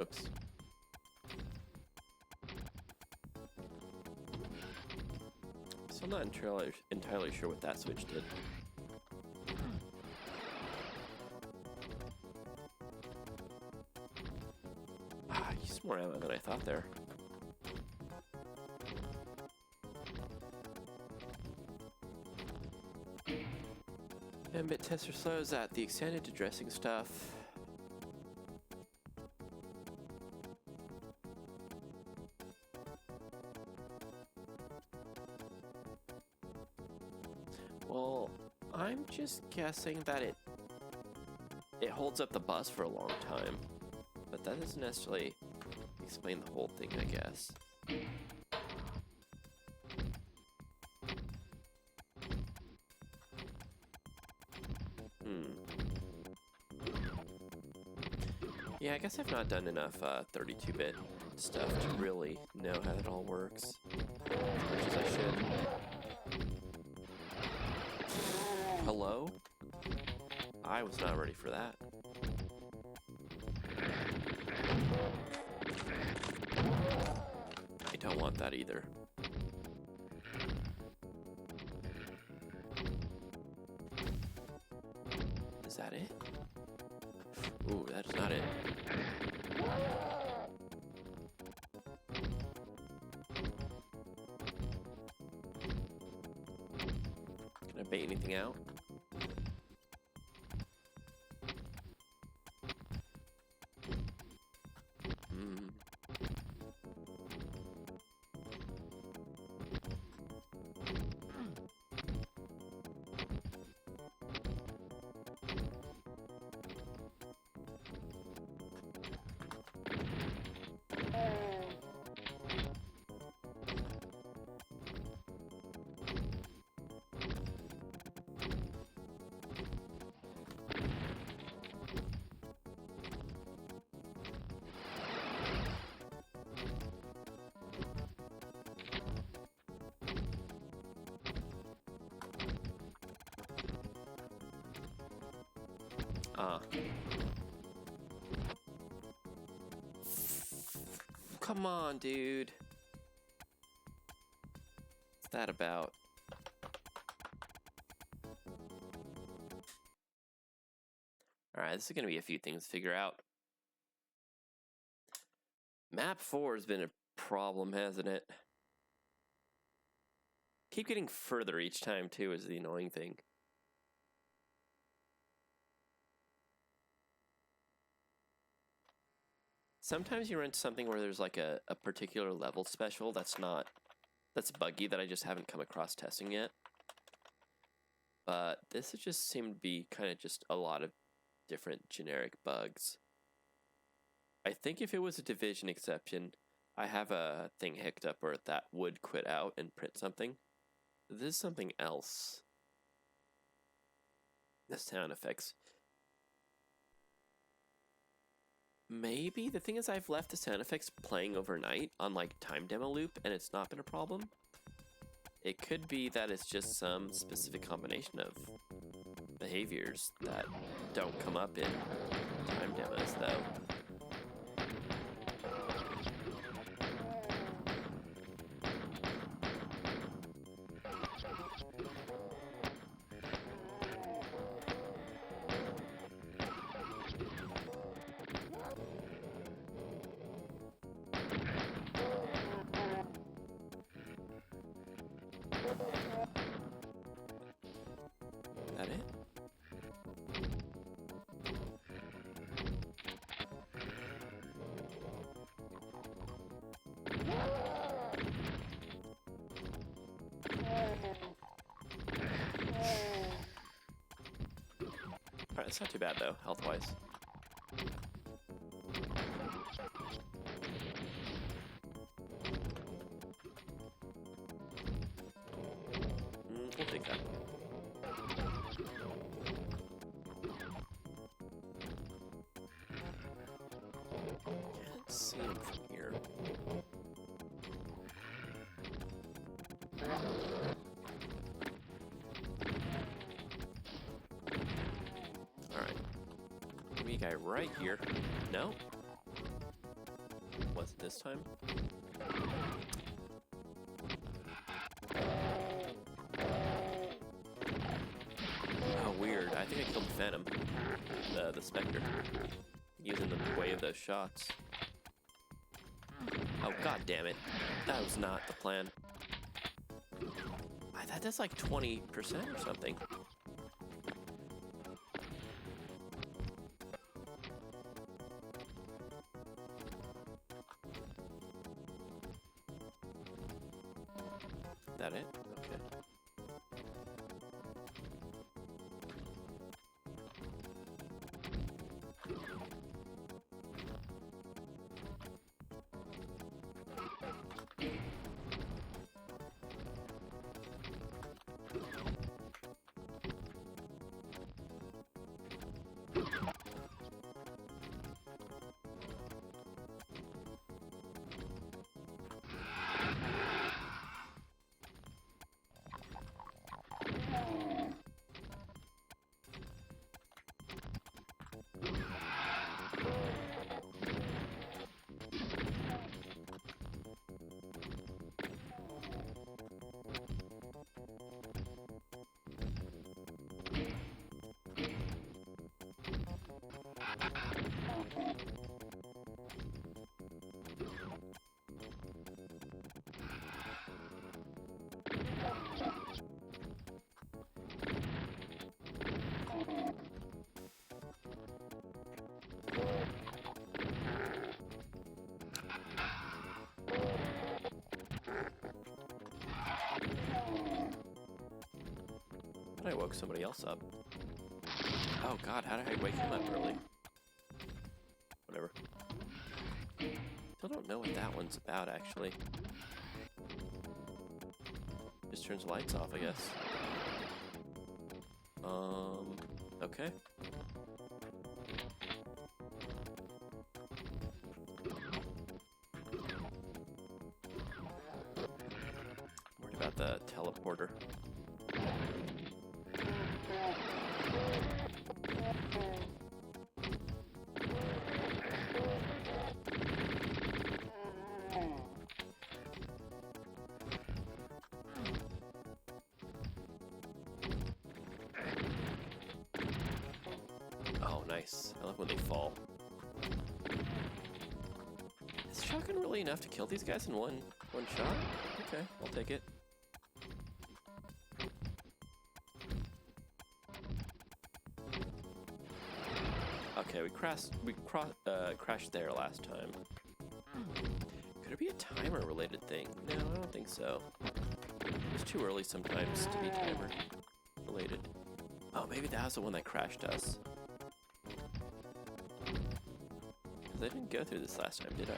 Oops. So I'm not entirely sure what that switch did. Ah, I used more ammo than I thought there. Mbit tester slows at the extended addressing stuff. Well, I'm just guessing that it holds up the bus for a long time, but that doesn't necessarily explain the whole thing, I guess. Yeah, I guess I've not done enough 32-bit stuff to really know how it all works as much as I should. Hello? I was not ready for that. I don't want that either. Is that it? Ooh, that is not it. Can I bait anything out? Come on, dude. What's that about? Alright, this is going to be a few things to figure out. Map 4 has been a problem, hasn't it? Keep getting further each time, too, is the annoying thing. Sometimes you run into something where there's like a particular level special that's buggy that I just haven't come across testing yet. But this has just seemed to be kind of just a lot of different generic bugs. I think if it was a division exception, I have a thing hicked up where that would quit out and print something. This is something else. The sound effects. Maybe. The thing is, I've left the sound effects playing overnight on like time demo loop and it's not been a problem. It could be that it's just some specific combination of behaviors that don't come up in time demos though. That it? Alright, it's not too bad though, health-wise. We'll take that. Can't see him from here. Alright. Maybe a guy right here. No? Was it this time? Oh, weird. I think I killed the Phantom. The Spectre. Using the way of those shots. Oh, god damn it. That was not the plan. I thought that's like 20% or something. Is that it? Okay. thought I woke somebody else up. Oh god, how did I wake him up early? Whatever. Still don't know what that one's about, actually. Just turns the lights off, I guess. Okay. Worried about the teleporter. Nice. I love when they fall. Is shotgun really enough to kill these guys in one shot? Okay, I'll take it. Okay, we crashed there last time. Could it be a timer related thing? No, I don't think so. It's too early sometimes to be timer related. Oh, maybe that was the one that crashed us. I didn't go through this last time, did I?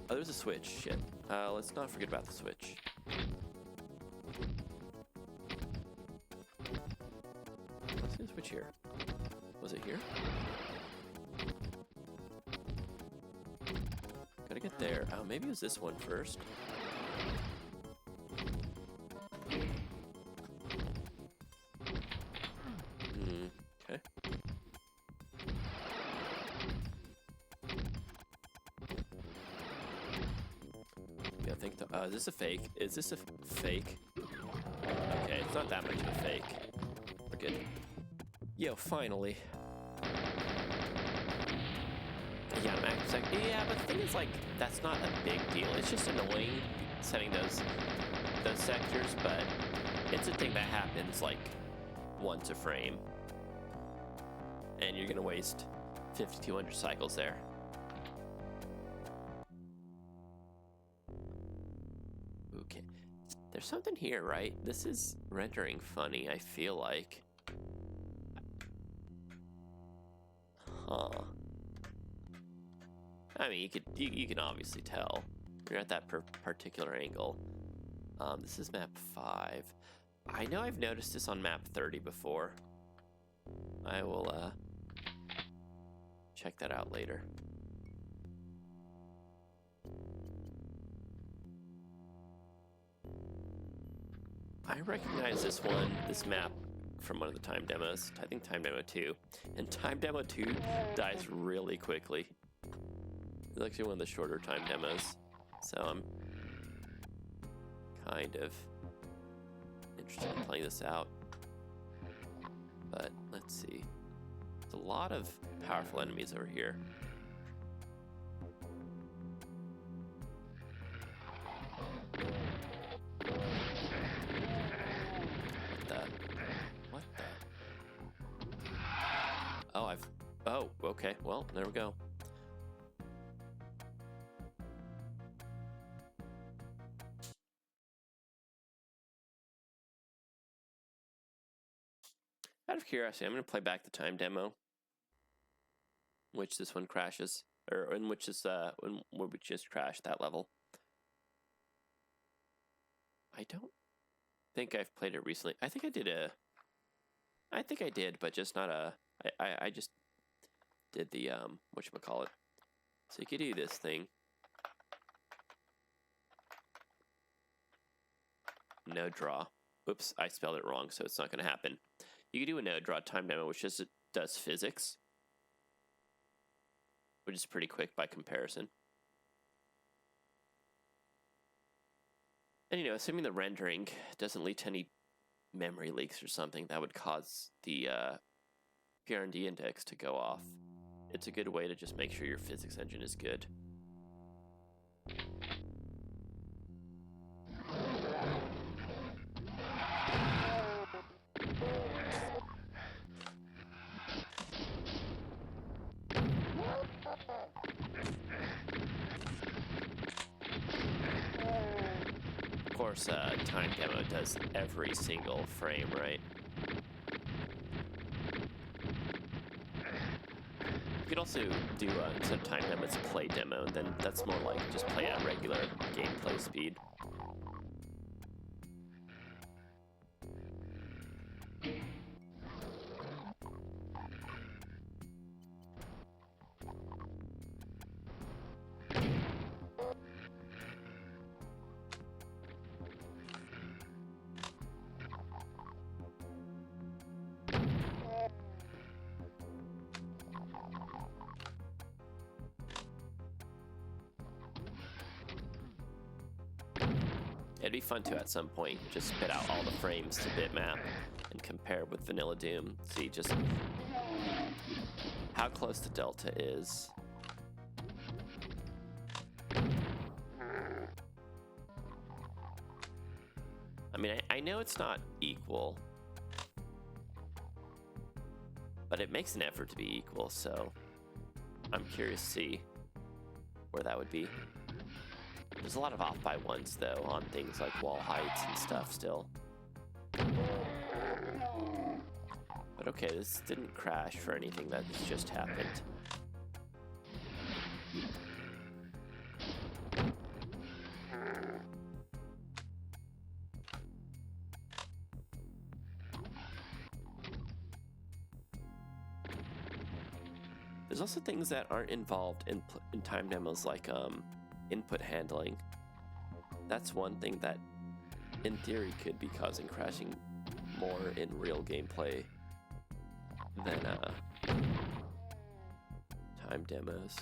Oh, there's a switch. Shit. Let's not forget about the switch. Let's see the switch here. Was it here? Gotta get there. Oh, maybe it was this one first. Okay. Yeah, I think is this a fake? Is this a fake? Okay, it's not that much of a fake. We're good. Yo, finally. Yeah, max. Yeah, but the thing is, like, that's not a big deal. It's just annoying setting those sectors, but it's a thing that happens like once a frame, and you're gonna waste 5,200 cycles there. Okay, there's something here, right? This is rendering funny, I feel like. Huh. I mean, you can obviously tell. You're at that particular angle. This is map 5. I know I've noticed this on map 30 before. I will check that out later. I recognize this map from one of the time demos. I think time demo 2. And time demo 2 dies really quickly. It's actually one of the shorter time demos. So I'm kind of interested in playing this out. But let's see. There's a lot of powerful enemies over here. What the? Oh, okay. Well, there we go. Out of curiosity, I'm going to play back the time demo, in which this one crashes, or in which this when we just crashed that level. I don't think I've played it recently. I think I did, but just not a. I just did the whatchamacallit. So you could do this thing. No draw. Oops, I spelled it wrong, so it's not going to happen. You can do a no draw time demo, which just does physics, which is pretty quick by comparison. And assuming the rendering doesn't lead to any memory leaks or something that would cause the PRND index to go off, it's a good way to just make sure your physics engine is good. course, time demo does every single frame, right? You could also do, instead of time demo, it's play demo, and then that's more like just play at regular gameplay speed. It'd be fun to, at some point, just spit out all the frames to bitmap and compare with vanilla Doom. See just how close the delta is. I mean, I know it's not equal, but it makes an effort to be equal, so I'm curious to see where that would be. There's a lot of off by ones, though, on things like wall heights and stuff still. But okay, this didn't crash for anything that just happened. There's also things that aren't involved in time demos, like input handling. That's one thing that, in theory, could be causing crashing more in real gameplay than time demos.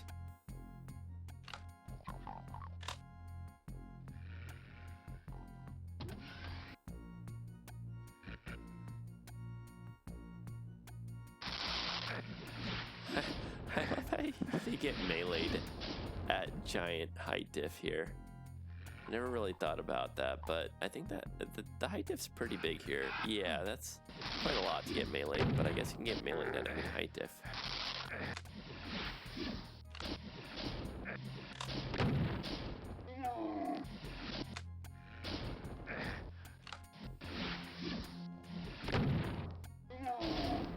I love how you get meleeed at giant height diff here. Never really thought about that, but I think that the height diff's pretty big here. Yeah, that's quite a lot to get meleeed, but I guess you can get meleeed at any height diff.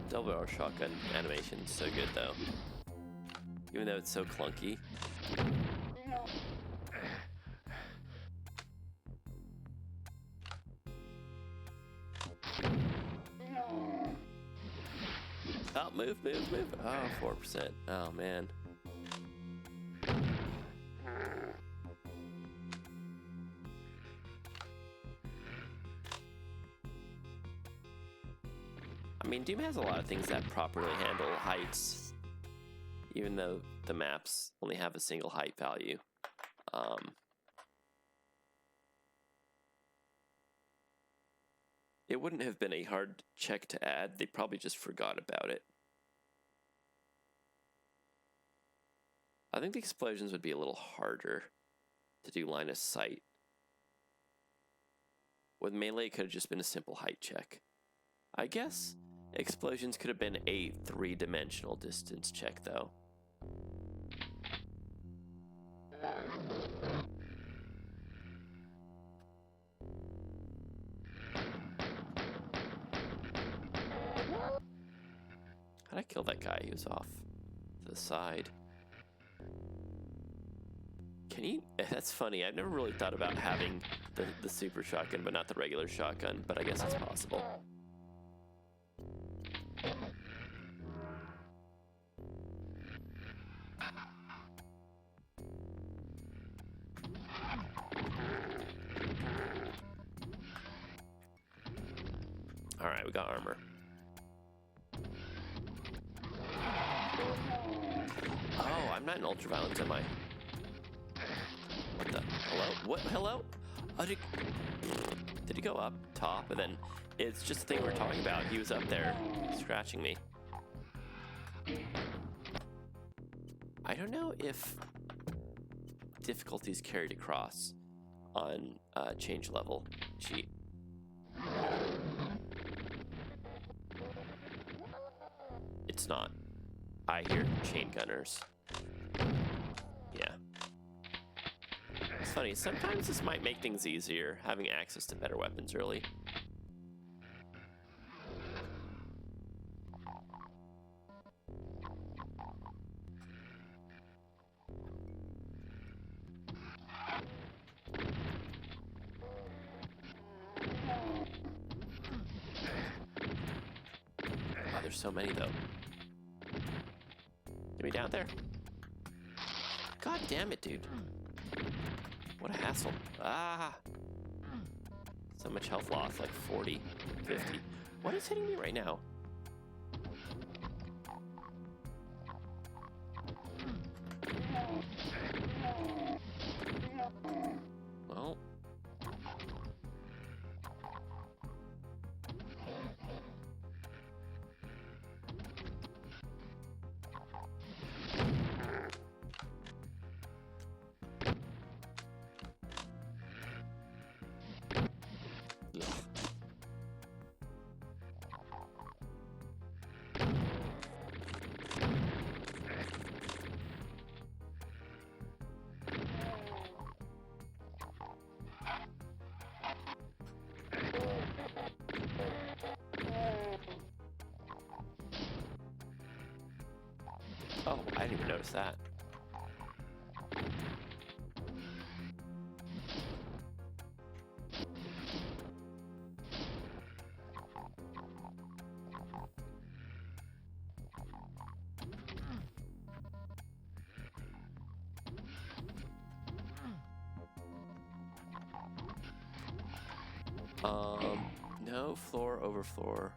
Double barrel shotgun animation's so good though, even though it's so clunky. Oh, move. Oh, 4%. Oh, man. I mean, Doom has a lot of things that properly handle heights, even though the maps only have a single height value. It wouldn't have been a hard check to add. They probably just forgot about it. I think the explosions would be a little harder to do line of sight. With melee, it could have just been a simple height check. I guess explosions could have been a 3-dimensional distance check, though. How'd I kill that guy? He was off to the side. Can you... That's funny. I've never really thought about having the super shotgun, but not the regular shotgun, but I guess it's possible. Alright, we got armor. Oh, I'm not in ultraviolence, am I? What the? Hello? What? Hello? Oh, did he go up top? And then it's just the thing we're talking about. He was up there scratching me. I don't know if difficulties carried across on change level sheet. It's not. I hear chain gunners. Yeah. It's funny. Sometimes this might make things easier, having access to better weapons early. Oh, there's so many, though. Get me down there. God damn it, dude. What a hassle. Ah! So much health loss, like 40, 50. What is hitting me right now? Well. Oh, I didn't even notice that. No floor over floor.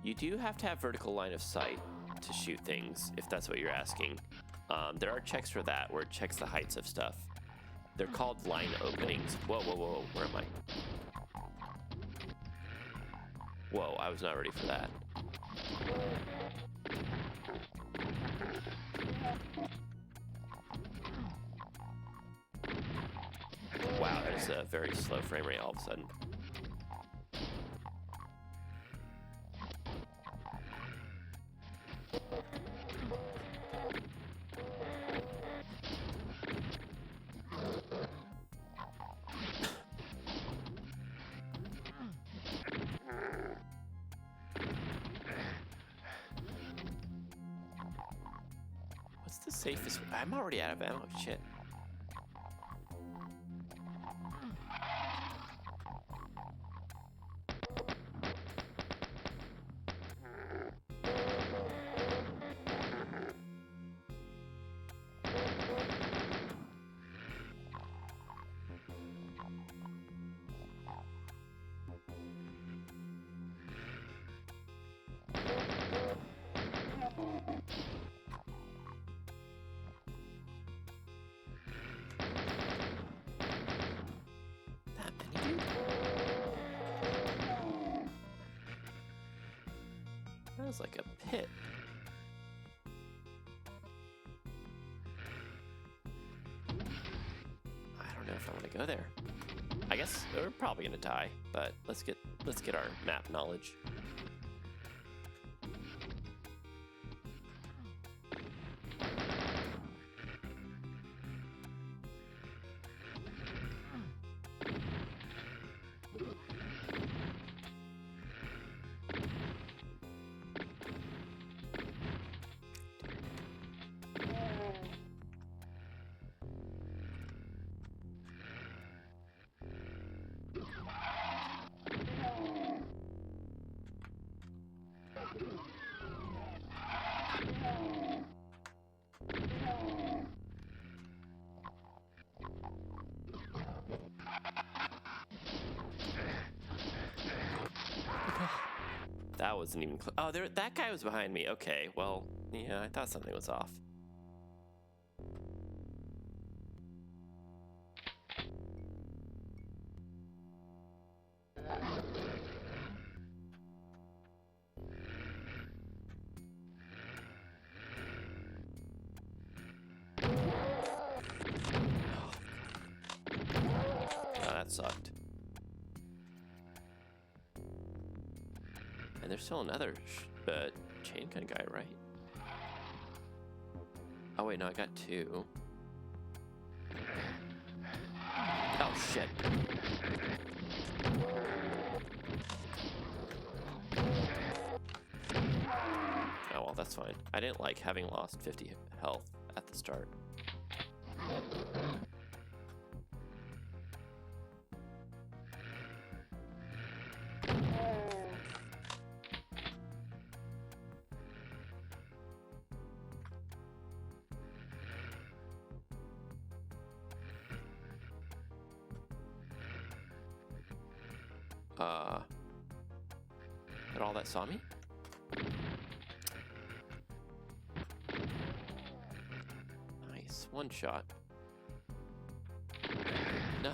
You do have to have vertical line of sight to shoot things, if that's what you're asking. There are checks for that, where it checks the heights of stuff. They're called line openings. Whoa, whoa, whoa, where am I? Whoa, I was not ready for that. Wow, that is a very slow frame rate all of a sudden. What's the safest? I'm already out of ammo. Shit. That was like a pit. I don't know if I want to go there. I guess we're probably gonna die, but let's get our map knowledge. That wasn't even close. Oh, that guy was behind me. Okay, well, yeah, I thought something was off. Oh, that sucked. And there's still another chain gun guy, right? Oh wait, no, I got two. shit. Oh, well, that's fine. I didn't like having lost 50 health at the start. That all that saw me? Nice. One shot. No.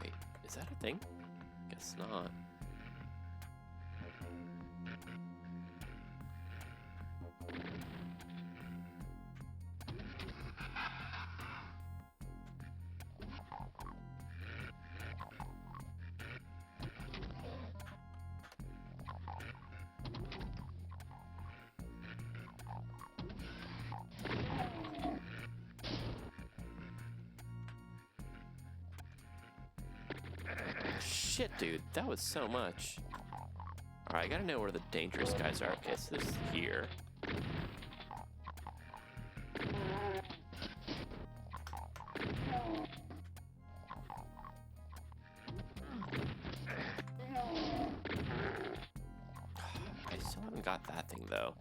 Wait, is that a thing? Guess not. Shit, dude, that was so much. Alright, I gotta know where the dangerous guys are. Okay, so this is here. I still haven't got that thing, though.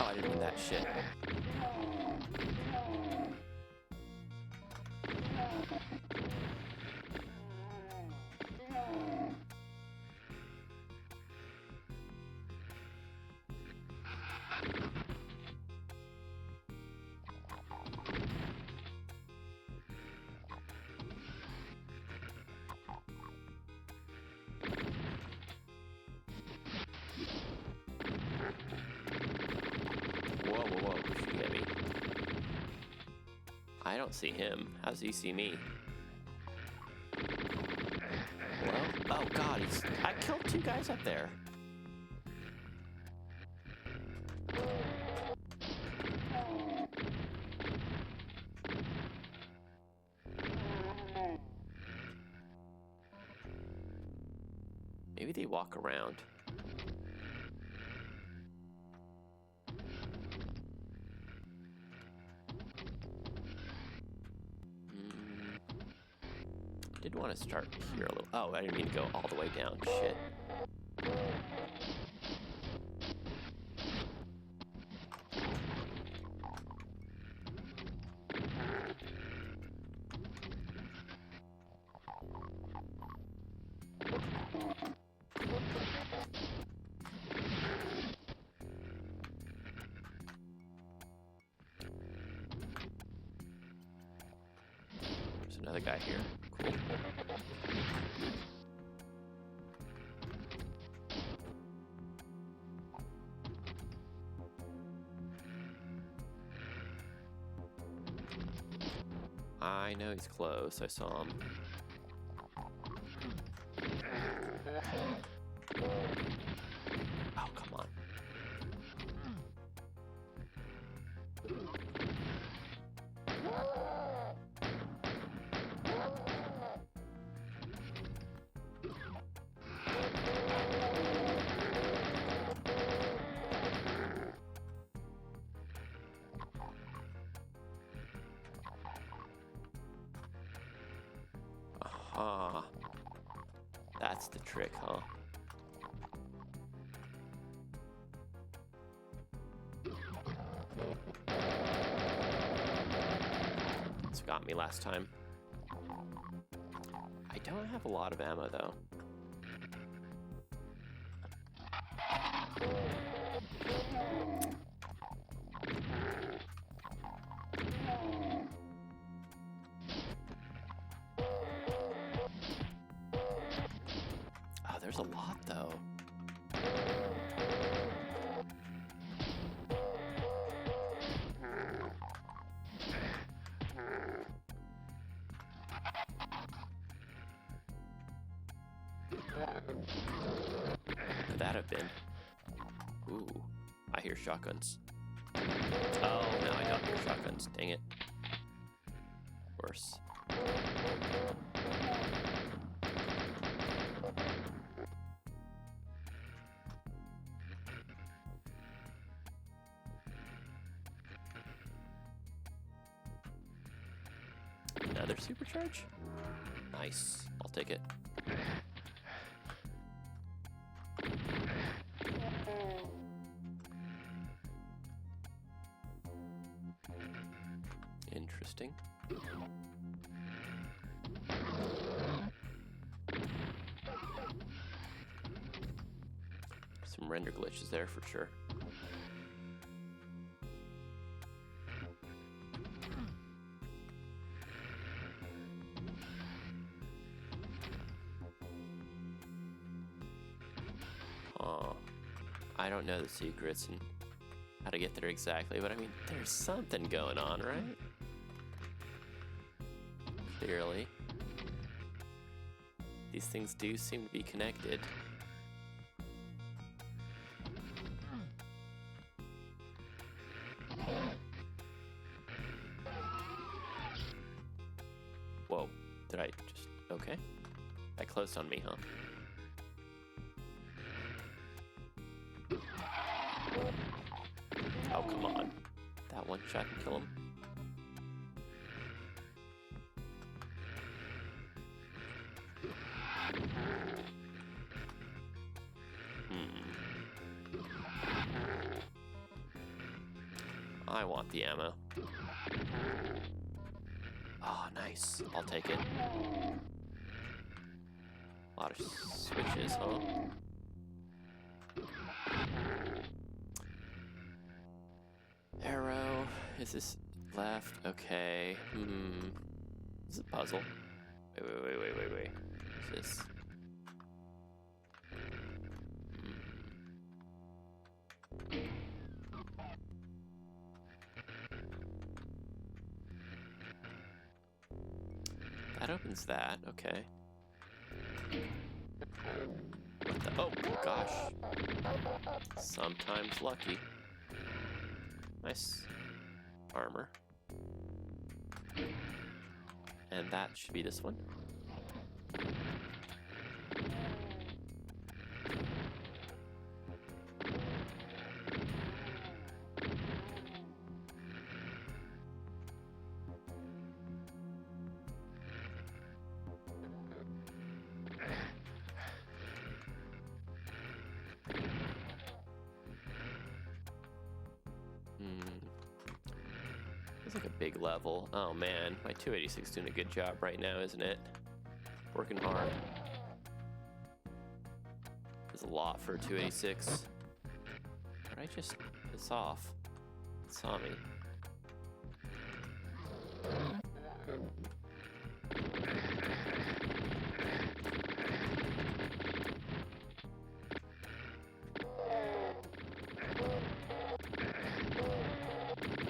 Oh, I didn't mean that shit. Whoa, who's shooting at me? I don't see him. How does he see me? Well, oh god, I killed 2 guys up there. Maybe they walk around. Did want to start here a little. Oh, I didn't mean to go all the way down. Shit. There's another guy here. Cool. I know he's close. I saw him. Oh, come on. Aha. That's the trick, huh? almost got me last time. I don't have a lot of ammo, though. Oh, there's a lot, though. Could that have been? Ooh, I hear shotguns. Oh, no, I don't hear shotguns. Dang it. Worse. Another supercharge? Nice. I'll take it. Interesting. Some render glitches there for sure. I don't know the secrets and how to get there exactly, but I mean, there's something going on, right? Clearly. These things do seem to be connected. Whoa, did I just... okay. That closed on me, huh? Oh, come on. That one shot can kill him. I want the ammo. Oh, nice. I'll take it. A lot of switches, huh? Arrow. Is this left? Okay. This is a puzzle. Wait. What's this? That opens that. Okay. What the? Oh, gosh. Sometimes lucky. Nice armor. And that should be this one. It's like a big level. Oh man, my 286 doing a good job right now, isn't it? Working hard. There's a lot for a 286. Did I just piss off? It saw me.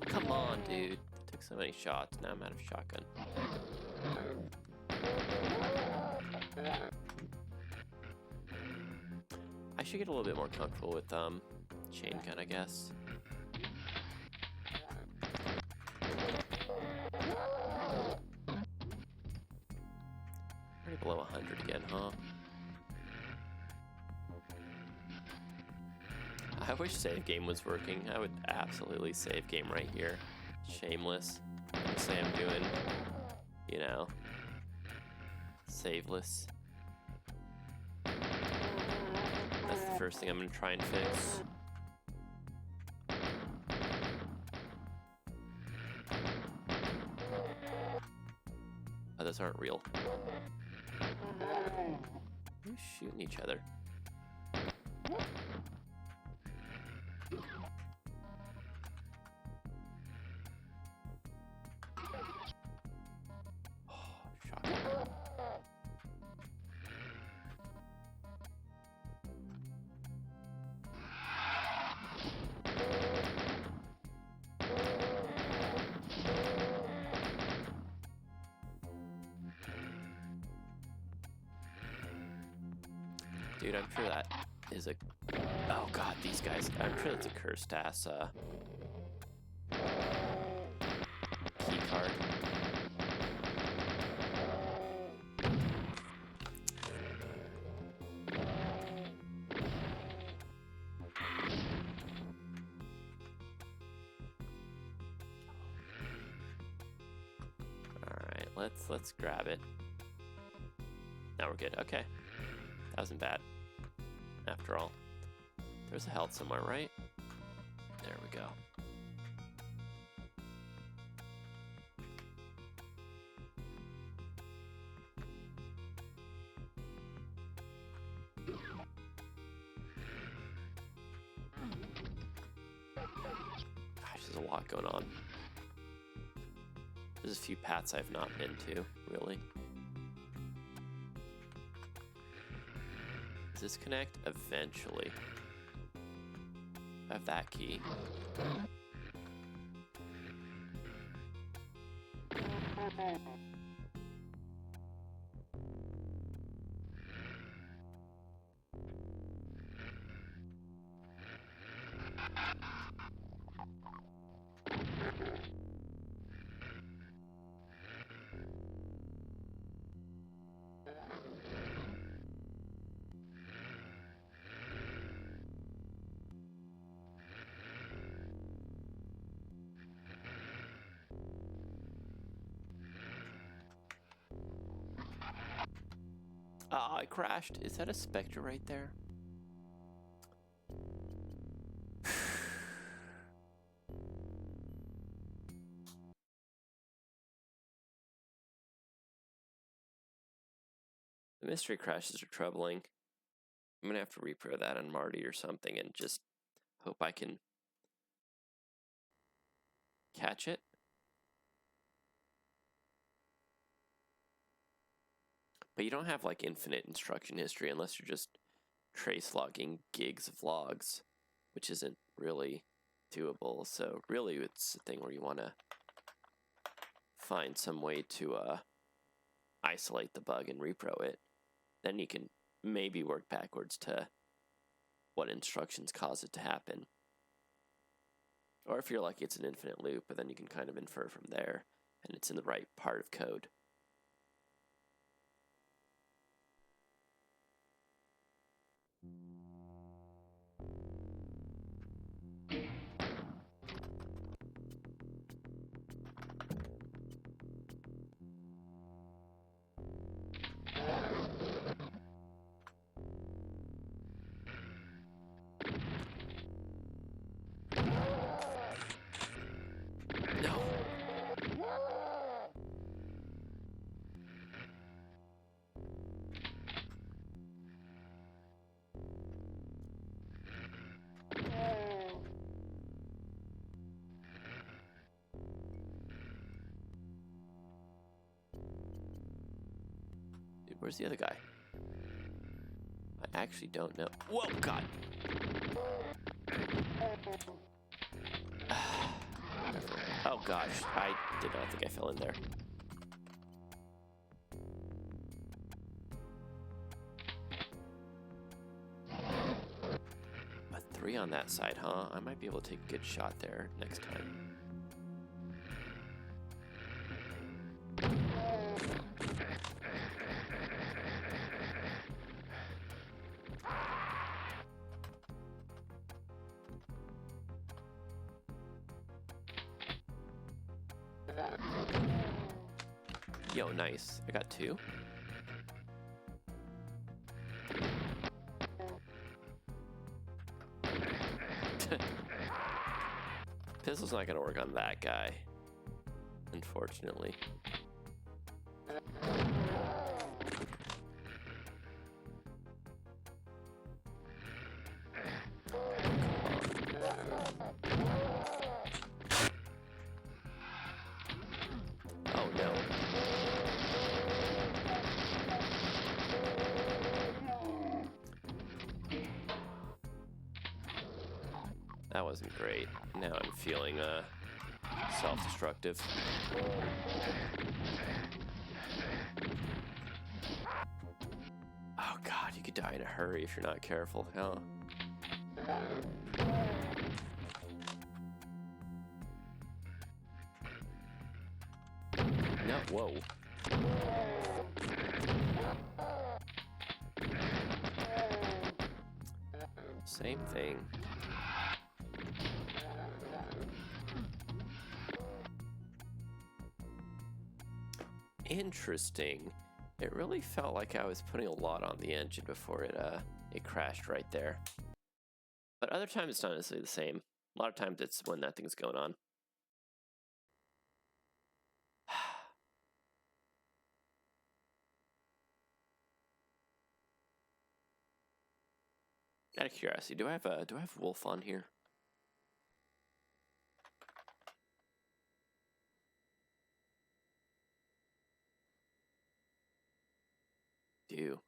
Come on, dude. Took so many shots. Now I'm out of shotgun. I should get a little bit more comfortable with chain gun, I guess. Already below 100 again, huh? I wish save game was working. I would absolutely save game right here. Shameless. Say I'm doing, you know, saveless. That's the first thing I'm gonna try and fix. Oh, those aren't real. Who's shooting each other? Oh, shocking. Dude, I'm sure that is a... Oh god, these guys. I'm sure that's a cursed ass key card. Alright, let's grab it. Now we're good. Okay. That wasn't bad. After all. There's a health somewhere, right? There we go. Gosh, there's a lot going on. There's a few paths I've not been to, really. Does this connect? Eventually. I have that key. Ah, I crashed. Is that a specter right there? The mystery crashes are troubling. I'm gonna have to repro that on Marty or something and just hope I can catch it. But you don't have like infinite instruction history unless you're just trace logging gigs of logs, which isn't really doable. So really it's a thing where you want to find some way to isolate the bug and repro it. Then you can maybe work backwards to what instructions cause it to happen. Or if you're lucky, it's an infinite loop, but then you can kind of infer from there, and it's in the right part of code. Where's the other guy? I actually don't know. Whoa, God! Oh gosh, I did not think I fell in there. But 3 on that side, huh? I might be able to take a good shot there next time. Yo, nice. I got 2. Pistol's not gonna work on that guy, unfortunately. Oh no. That wasn't great. Now I'm feeling self-destructive. Oh god, you could die in a hurry if you're not careful. Oh. No, whoa. Same thing. Interesting. It really felt like I was putting a lot on the engine before it crashed right there. But other times it's not necessarily the same. A lot of times it's when that thing's going on. Out of curiosity, do I have Wolf on here? Do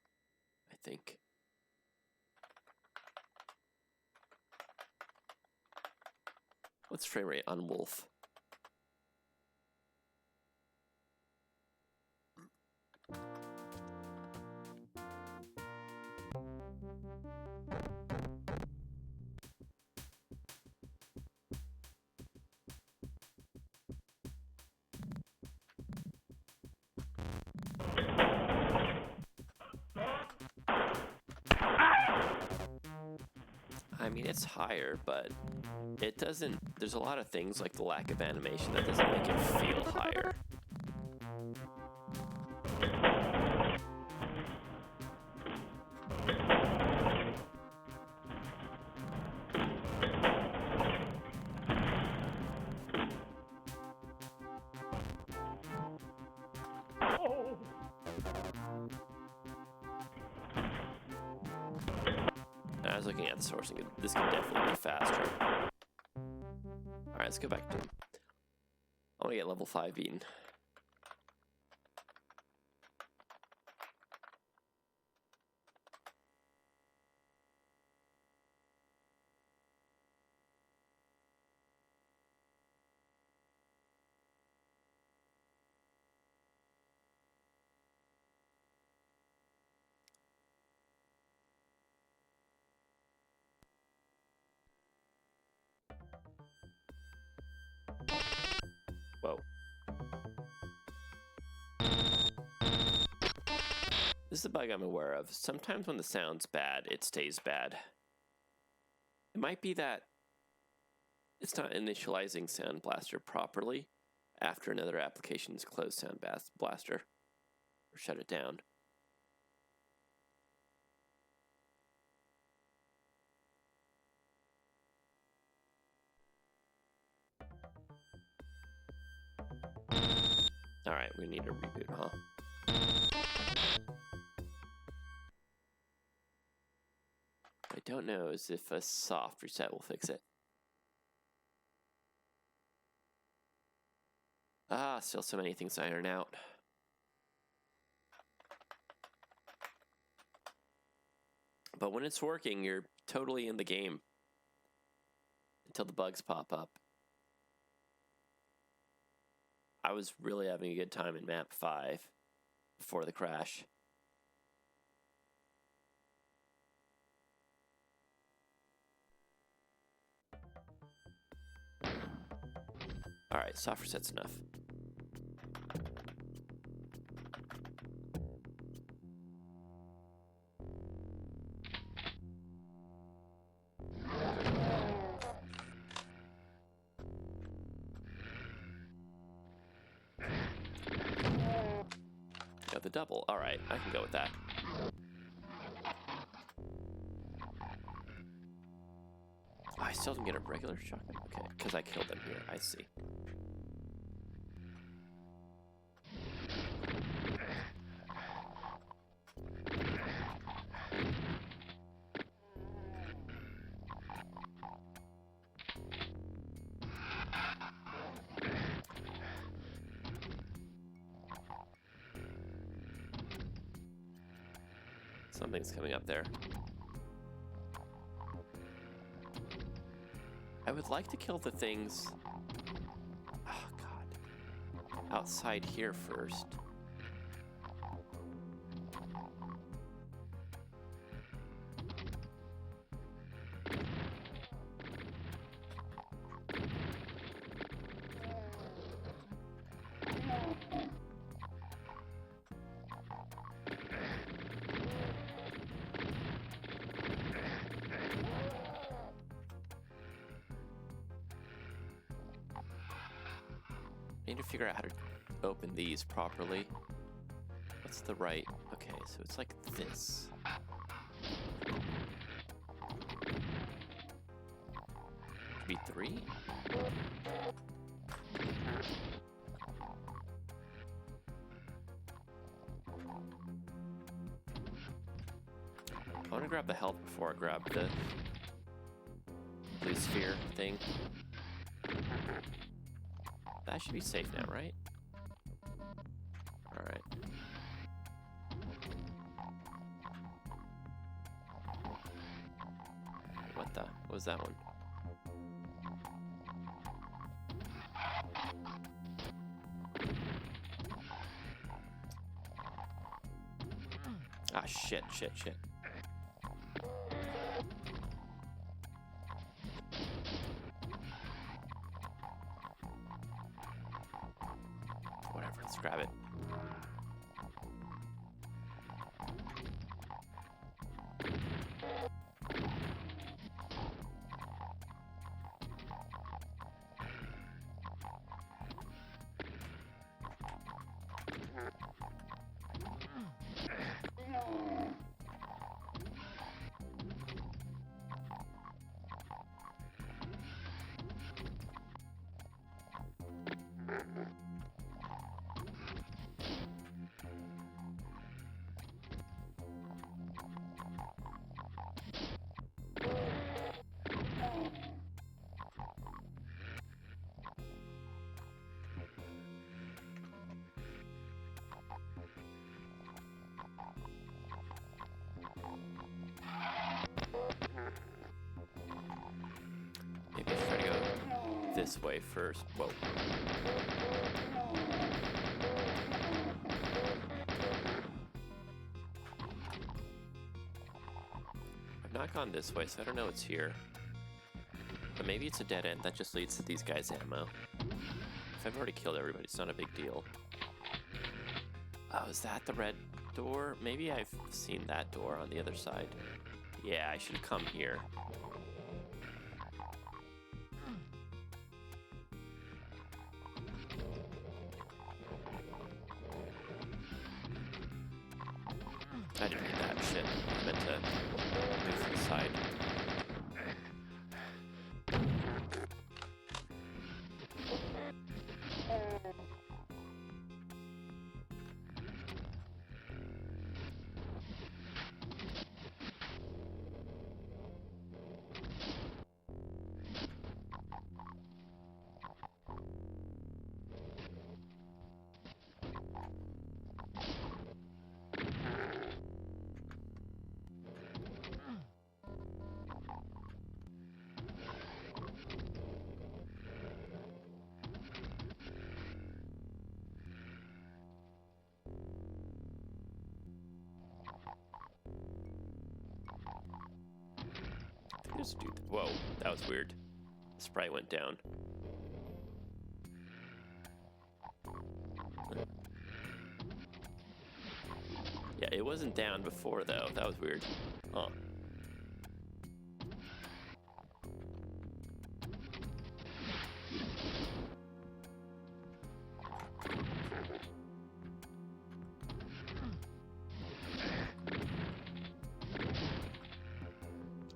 I think? What's frame rate on Wolf? I mean, it's higher, but it doesn't. There's a lot of things like the lack of animation that doesn't make it feel higher. I was looking at the sourcing. This can definitely be faster. Alright, let's go back to... I want to get level 5 beaten. Whoa. This is a bug I'm aware of. Sometimes when the sound's bad, it stays bad. It might be that it's not initializing Sound Blaster properly after another application's closed Sound Blaster or shut it down. Alright, we need a reboot, huh? What I don't know is if a soft reset will fix it. Ah, still so many things to iron out. But when it's working, you're totally in the game until the bugs pop up. I was really having a good time in map 5 before the crash. Alright, soft reset's enough. The double. Alright, I can go with that. Oh, I still didn't get a regular shotgun? Okay, because I killed them here. I see. Something's coming up there. I would like to kill the things... Oh, God. Outside here first. Need to figure out how to open these properly. What's the right? Okay, so it's like this. Could be 3? I want to grab the health before I grab the blue sphere thing. That should be safe now, right? Alright. What was that one? Ah, shit. Whatever, let's grab it. Maybe I should try to go this way first. Whoa. I've not gone this way, so I don't know what's here. But maybe it's a dead end that just leads to these guys' ammo. If I've already killed everybody, it's not a big deal. Oh, is that the red door? Maybe I've seen that door on the other side. Yeah, I should have come here. I didn't need that shit. I meant to move to the side. Just do whoa, that was weird. The sprite went down. Yeah, it wasn't down before though. That was weird. Huh.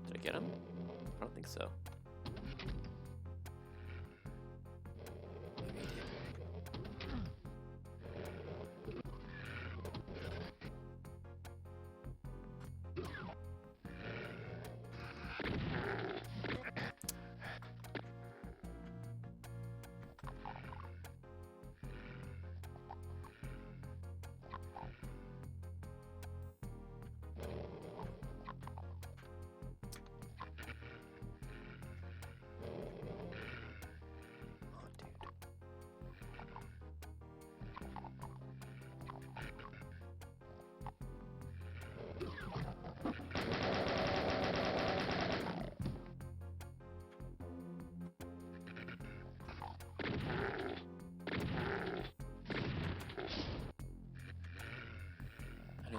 Did I get him? I don't think so. Maybe I did.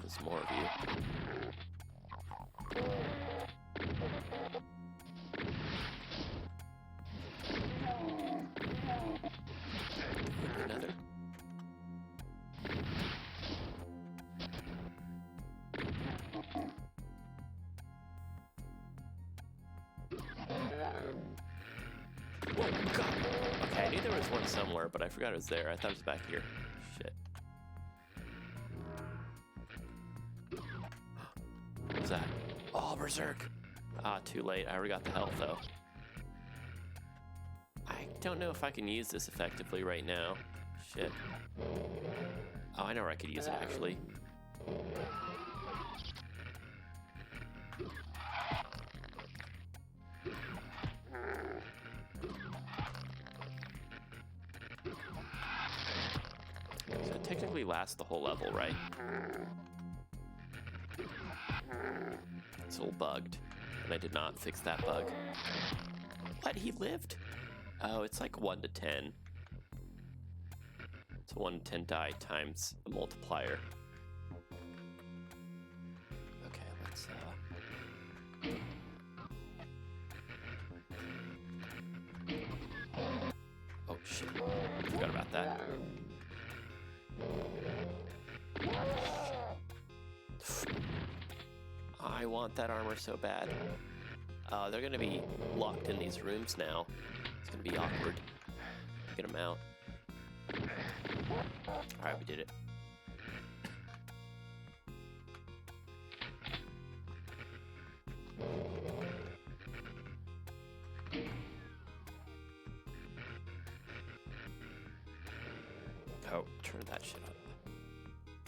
there's more of you. Another. Whoa, God. Okay, I knew there was one somewhere, but I forgot it was there. I thought it was back here. Shit. What was that? Oh, Berserk. Ah, too late. I already got the health, though. I don't know if I can use this effectively right now. Shit. Oh, I know where I could use it, actually. So it technically lasts the whole level, right? It's a little bugged, and I did not fix that bug. What? He lived? Oh, it's like 1 to 10. It's a 1 to 10 die times the multiplier. Okay, let's oh shit. Forgot about that. I want that armor so bad. They're gonna be locked in these rooms now. It's gonna be awkward. Get them out. Alright, we did it. Oh, turn that shit up.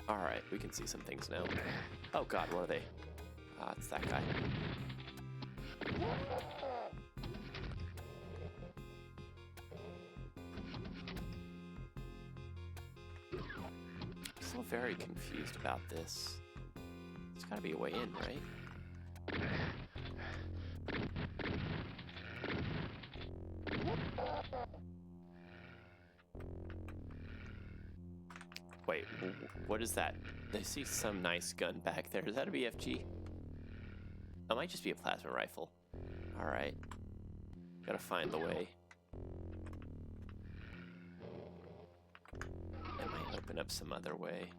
Alright, we can see some things now. Oh god, what are they? Ah, it's that guy. I'm still very confused about this. There's gotta be a way in, right? Wait, what is that? I see some nice gun back there. Is that a BFG? That might just be a plasma rifle. Alright. Gotta find the way. That might open up some other way.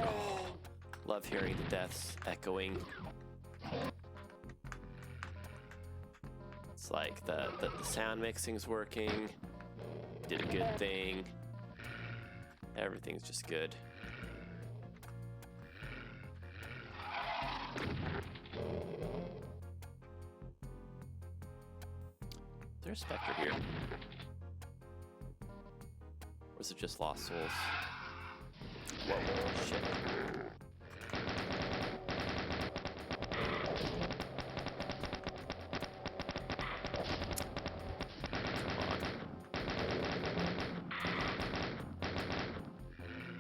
Oh, love hearing the deaths echoing. It's like the sound mixing's working. Did a good thing. Everything's just good. There's a Spectre here. Or is it just Lost Souls? Whoa, shit.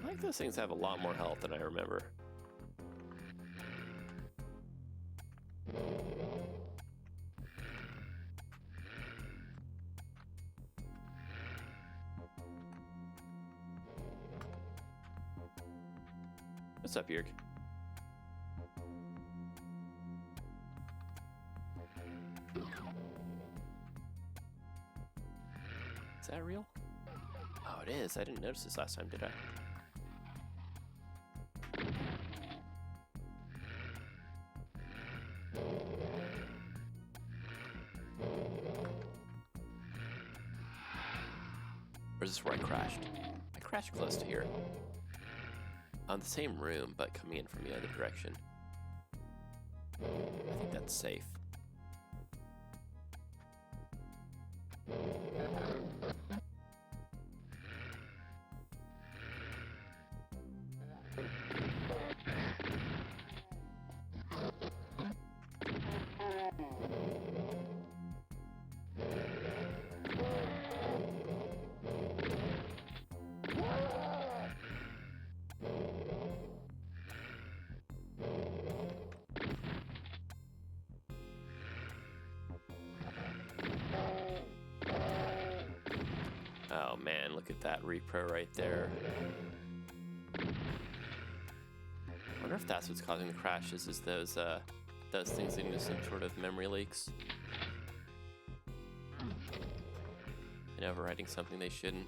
I think those things have a lot more health than I remember. What's up, Yerk? Is that real? Oh, it is. I didn't notice this last time, did I? Or is this where I crashed? I crashed close to here. On the same room, but coming in from the other direction. I think that's safe. Oh man, look at that repro right there. I wonder if that's what's causing the crashes, is those things leading to some sort of memory leaks. And overwriting something they shouldn't.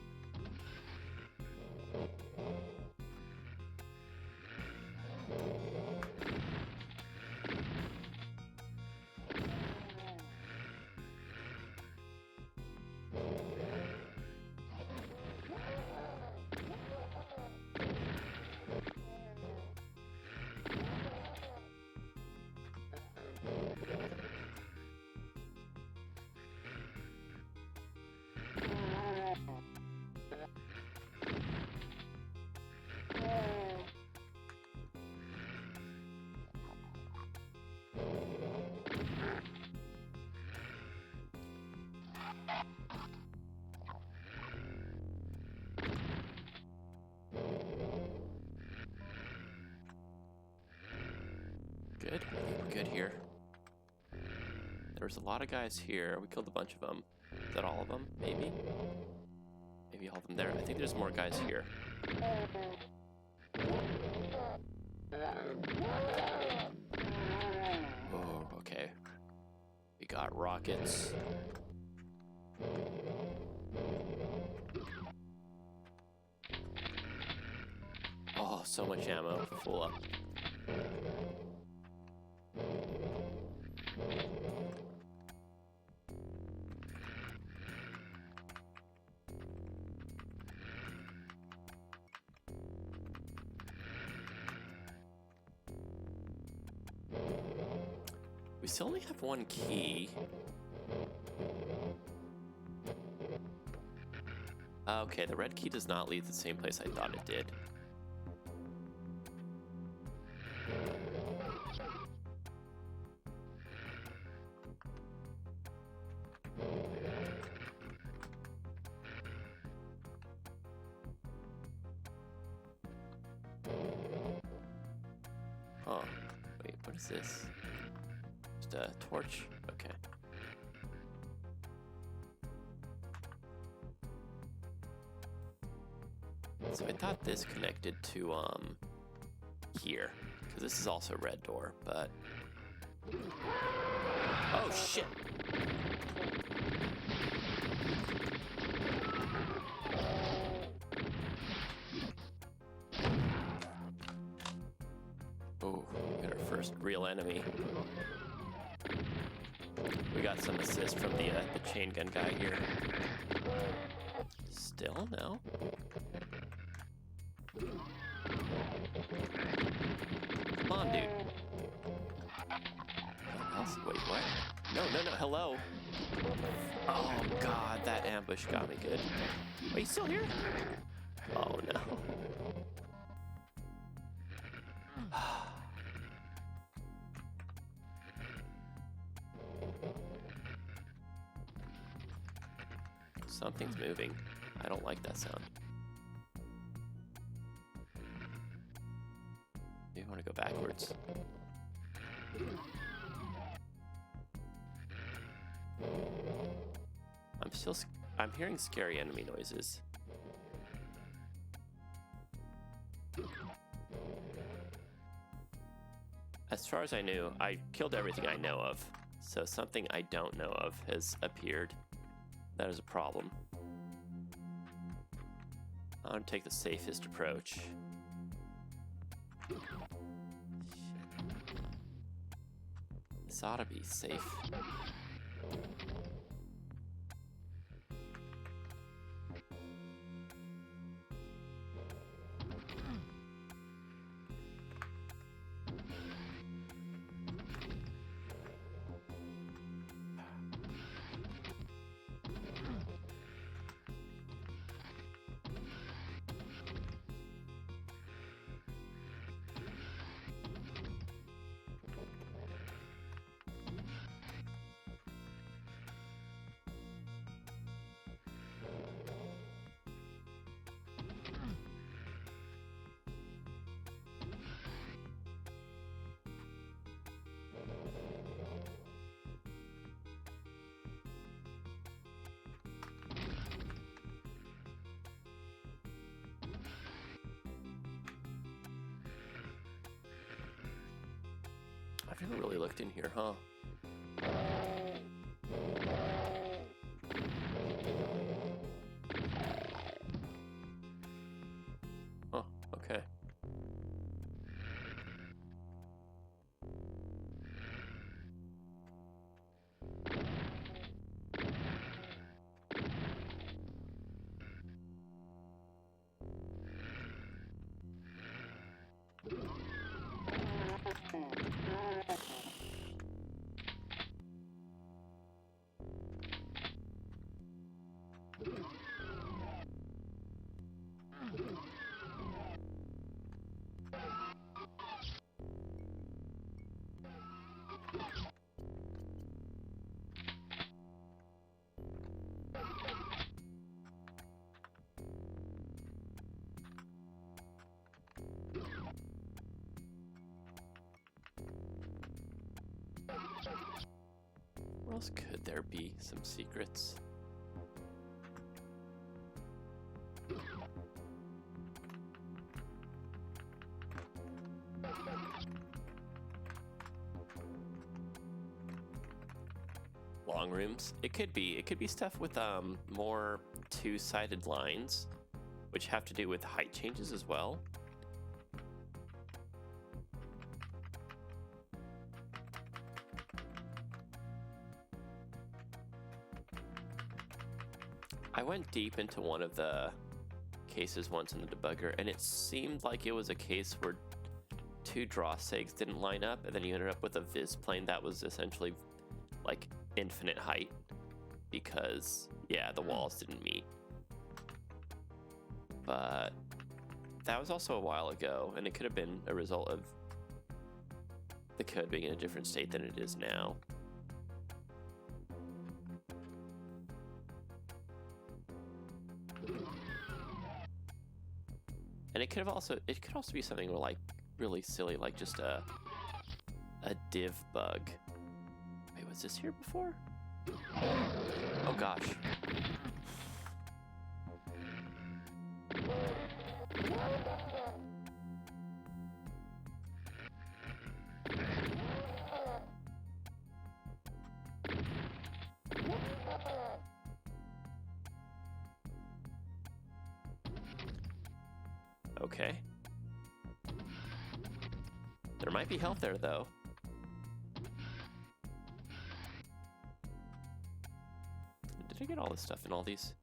Good. I think we're good here. There's a lot of guys here. We killed a bunch of them. Is that all of them? Maybe? Maybe all of them there. I think there's more guys here. Oh, okay. We got rockets. Oh, so much ammo. Full up. We still only have one key. Okay, the red key does not lead to the same place I thought it did. Oh, wait, what is this? Just a torch? Okay. So I thought this connected to, here. Because this is also a red door, but... Oh, shit! Oh, we got our first real enemy. We got some assist from the chain gun guy here. Still, no? Come on, dude. What else? Wait, what? No, hello. Oh, God, that ambush got me good. Are you still here? Oh, no. Something's moving. I don't like that sound. Maybe I want to go backwards. I'm hearing scary enemy noises. As far as I knew, I killed everything I know of. So something I don't know of has appeared. That is a problem. I'm gonna take the safest approach. Shit. This ought to be safe. I've never really looked in here, huh? Oh, okay. Where else could there be some secrets? Long rooms. It could be stuff with more two-sided lines, which have to do with height changes as well. I went deep into one of the cases once in the debugger, and it seemed like it was a case where two draw segs didn't line up, and then you ended up with a viz plane that was essentially like infinite height because, yeah, the walls didn't meet. But that was also a while ago, and it could have been a result of the code being in a different state than it is now. And it could also be something like really silly, like just a div bug. Wait, was this here before? Oh gosh. Okay. There might be health there, though. Did I get all this stuff in all these?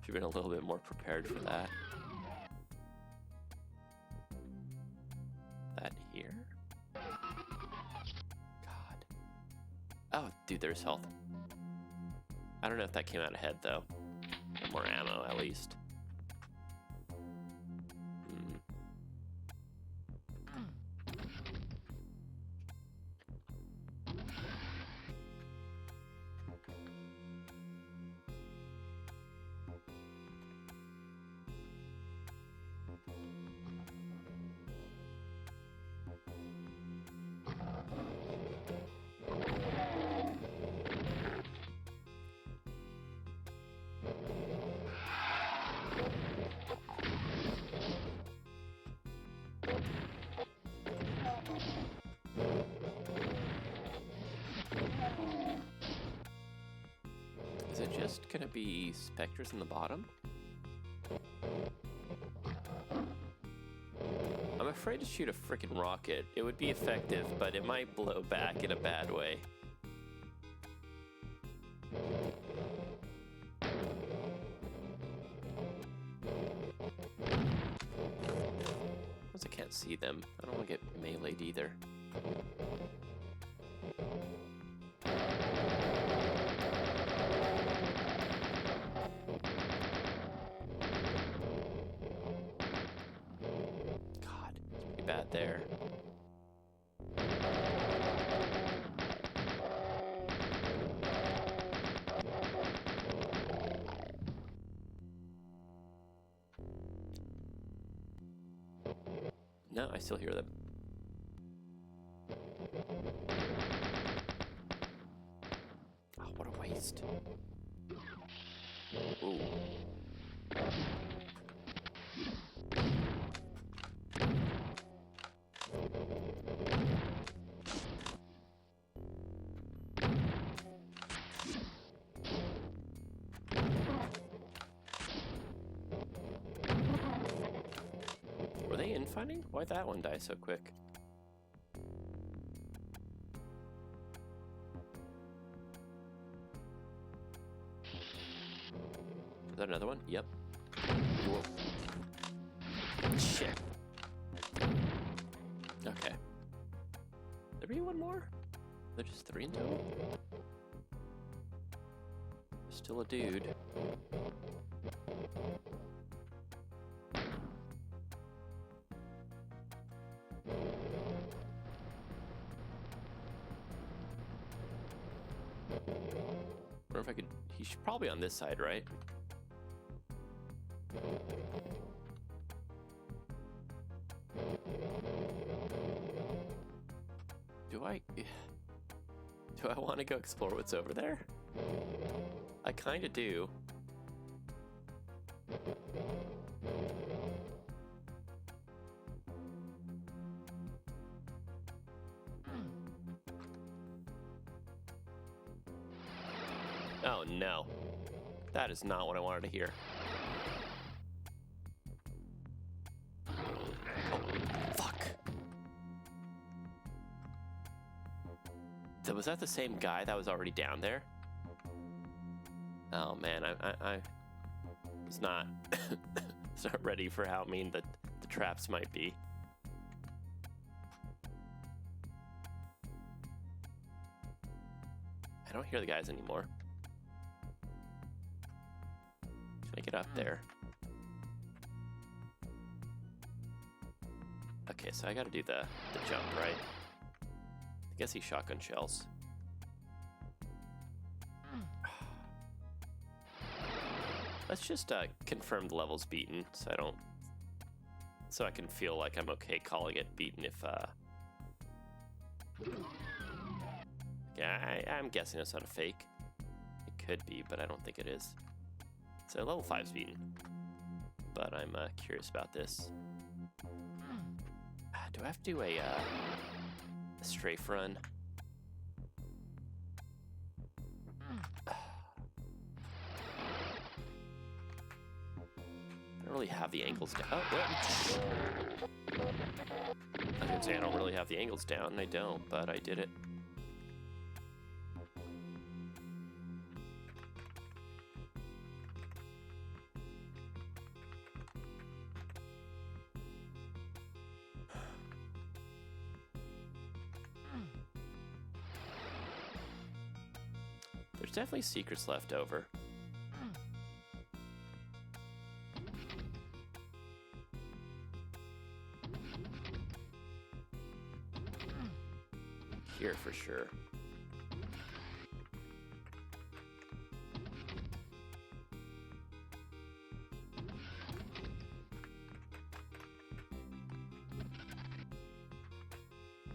Should have been a little bit more prepared for that. That here? God. Oh, dude, there's health. I don't know if that came out ahead, though. More ammo, at least. Is it just gonna be specters in the bottom? I'm afraid to shoot a frickin' rocket. It would be effective, but it might blow back in a bad way. Because I can't see them. I don't want to get meleeed either. Bad there. No, I still hear them. Oh, what a waste. Ooh. finding? Why'd that one die so quick? Is that another one? Yep. Whoa. Shit. Okay. There be one more? There's just 3 in total? There's still a dude. Or if I could, he should probably on this side, right? Do I want to go explore what's over there? I kind of do. Oh no. That is not what I wanted to hear. Was that the same guy that was already down there? Oh man, I was not, not ready for how mean the traps might be. I don't hear the guys anymore. Can I get up there? Okay, so I gotta do the jump, right? I guess he's shotgun shells. Let's just confirm the level's beaten, so I can feel like I'm okay calling it beaten if yeah, I'm guessing it's not a fake. It could be, but I don't think it is. So level 5's beaten, but I'm curious about this. Do I have to do a strafe run? I don't really have the angles down. Oh, what? I was gonna say I don't really have the angles down, and I don't, but I did it. There's definitely secrets left over. Here for sure.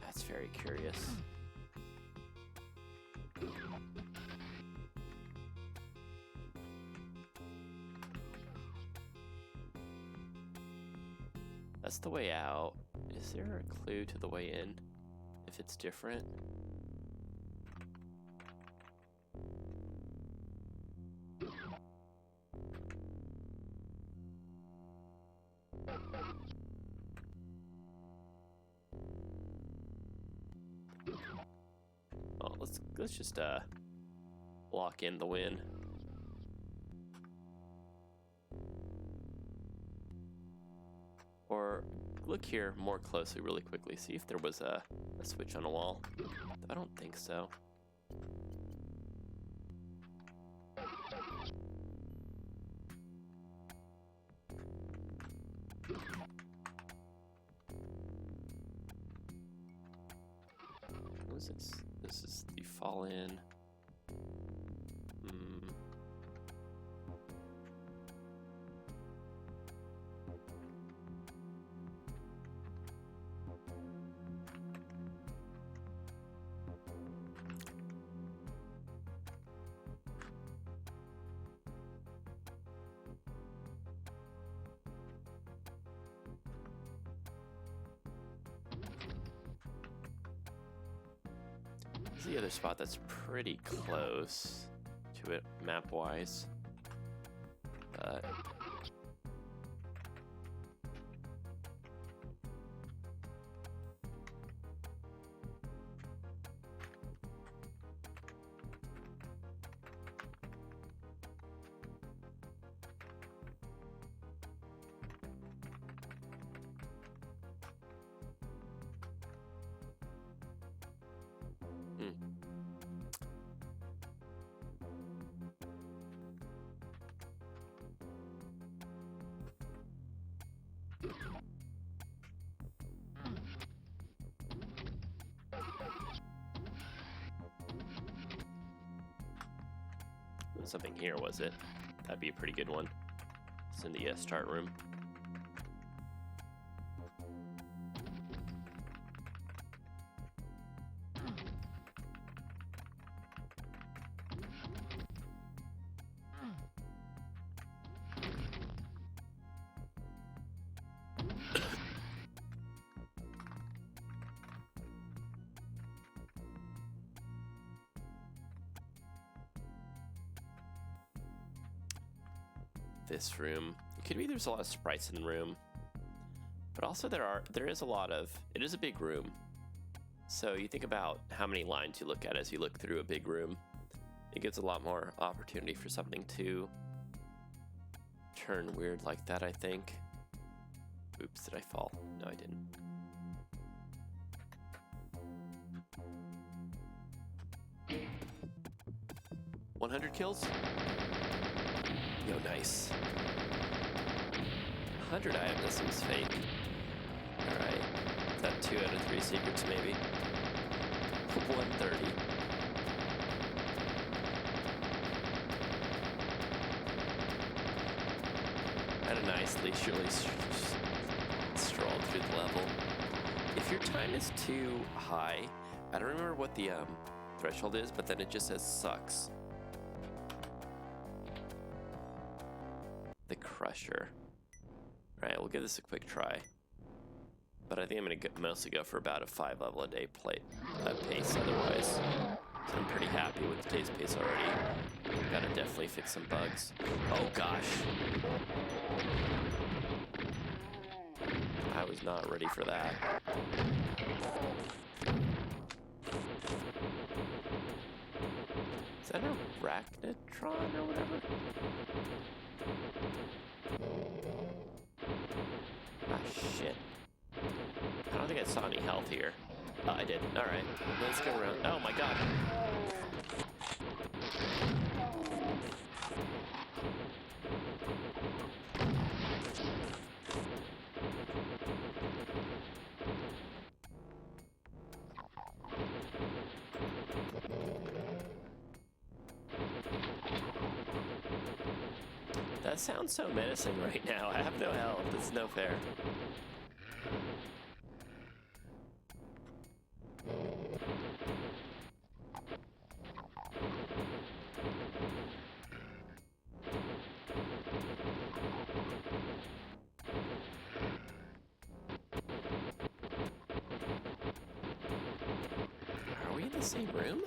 That's very curious. That's the way out. Is there a clue to the way in? If it's different? Oh, let's just lock in the win. Or look here more closely really quickly, see if there was a switch on a wall. I don't think so. What is this? This is the fall in. This is the other spot that's pretty close to it map-wise, but Something here, was it? That'd be a pretty good one. It's in the start room. This room. It could be there's a lot of sprites in the room, but also there is a lot of, it is a big room. So you think about how many lines you look at as you look through a big room. It gives a lot more opportunity for something to turn weird like that, I think. Oops, did I fall? No, I didn't. $100 kills? Yo, nice. 100 item, this seems fake. Alright. Is that 2 out of 3 secrets, maybe? 130. Had a nice leisurely stroll through the level. If your time is too high, I don't remember what the threshold is, but then it just says sucks. The Crusher. Alright, we'll give this a quick try. But I think I'm going to mostly go for about a 5 level a day pace otherwise. So I'm pretty happy with today's pace already. Gotta definitely fix some bugs. Oh gosh. I was not ready for that. Is that an arachnotron or whatever? Ah, shit. I don't think I saw any health here. Oh, I did. Alright. Let's go around. Oh my god. That sounds so menacing right now. I have no health. It's no fair. Are we in the same room?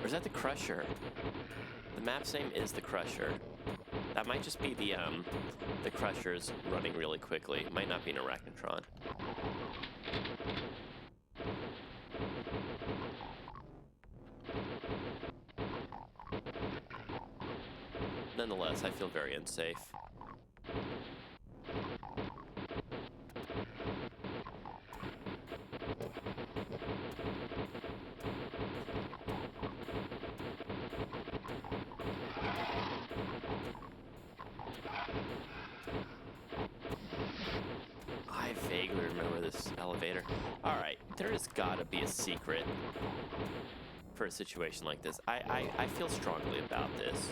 Or is that the Crusher? The map's name is the Crusher. That might just be the Crusher's running really quickly. It might not be an arachnotron. Nonetheless, I feel very unsafe. I vaguely remember this elevator. Alright, there has gotta be a secret for a situation like this. I feel strongly about this.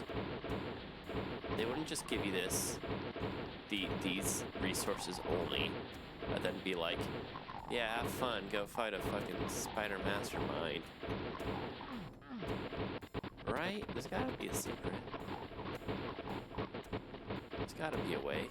They wouldn't just give you these resources only, and then be like, yeah, have fun, go fight a fucking spider mastermind. Right? There's gotta be a secret. There's gotta be a way.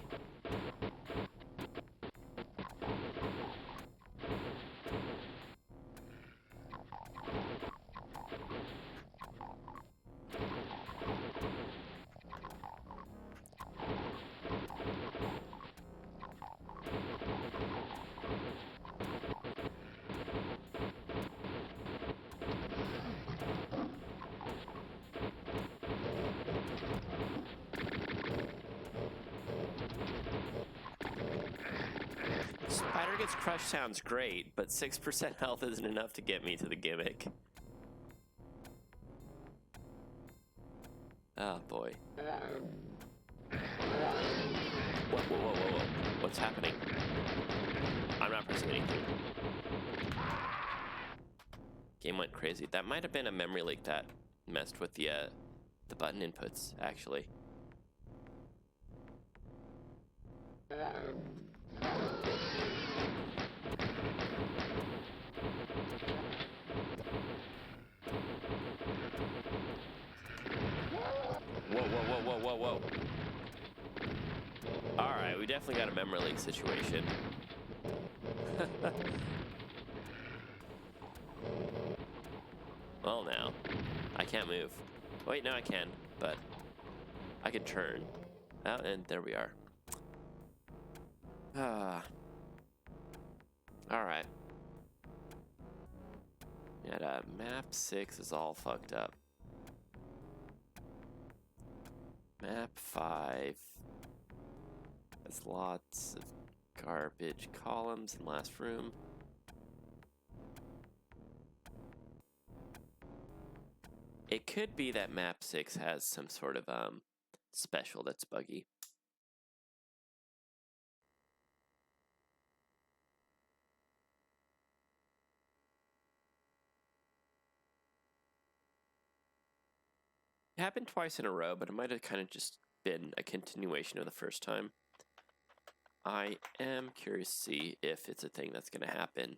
Target's crush sounds great, but 6% health isn't enough to get me to the gimmick. Oh boy. Whoa. What's happening? I'm not pressing anything. Game went crazy. That might have been a memory leak that messed with the button inputs, actually. Whoa. Alright, we definitely got a memory leak situation. Well, now, I can't move. Wait, no, I can, but I can turn. Oh, and there we are. Alright. Yeah, map 6 is all fucked up. Map 5 has lots of garbage columns in last room. It could be that map 6 has some sort of special that's buggy. It happened twice in a row, but it might have kind of just been a continuation of the first time. I am curious to see if it's a thing that's going to happen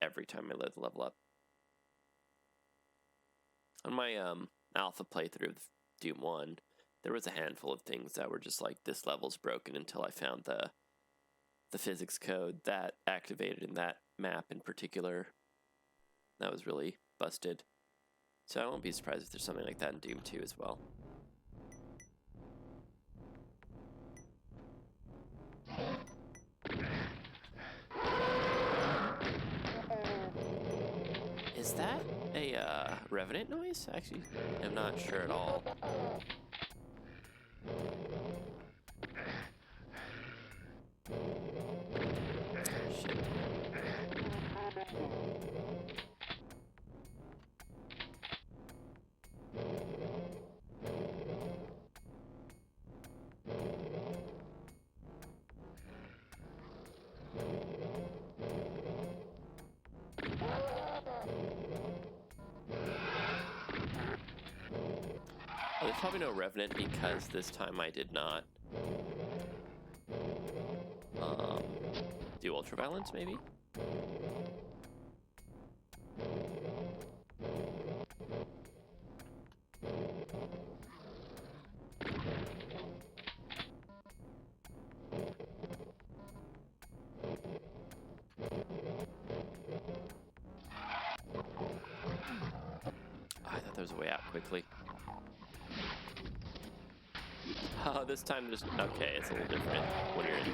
every time I level up. On my alpha playthrough of Doom 1, there was a handful of things that were just like, this level's broken, until I found the physics code that activated in that map in particular. That was really busted. So I won't be surprised if there's something like that in Doom 2 as well. Is that a Revenant noise? Actually, I'm not sure at all. Shit. There's probably no Revenant because this time I did not do Ultraviolence, maybe? I thought there was a way out quickly. Oh, this time just... Okay, it's a little different when you're in.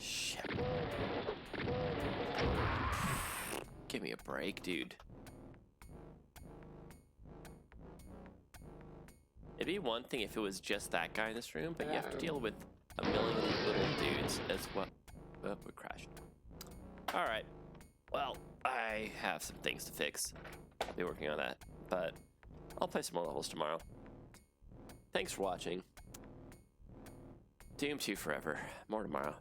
Shit. Give me a break, dude. It'd be one thing if it was just that guy in this room, but you have to deal with a million little dudes as well. Oh, we crashed. Alright. Well, I have some things to fix. I'll be working on that, but I'll play some more levels tomorrow. Thanks for watching. Doom 2 forever. More tomorrow.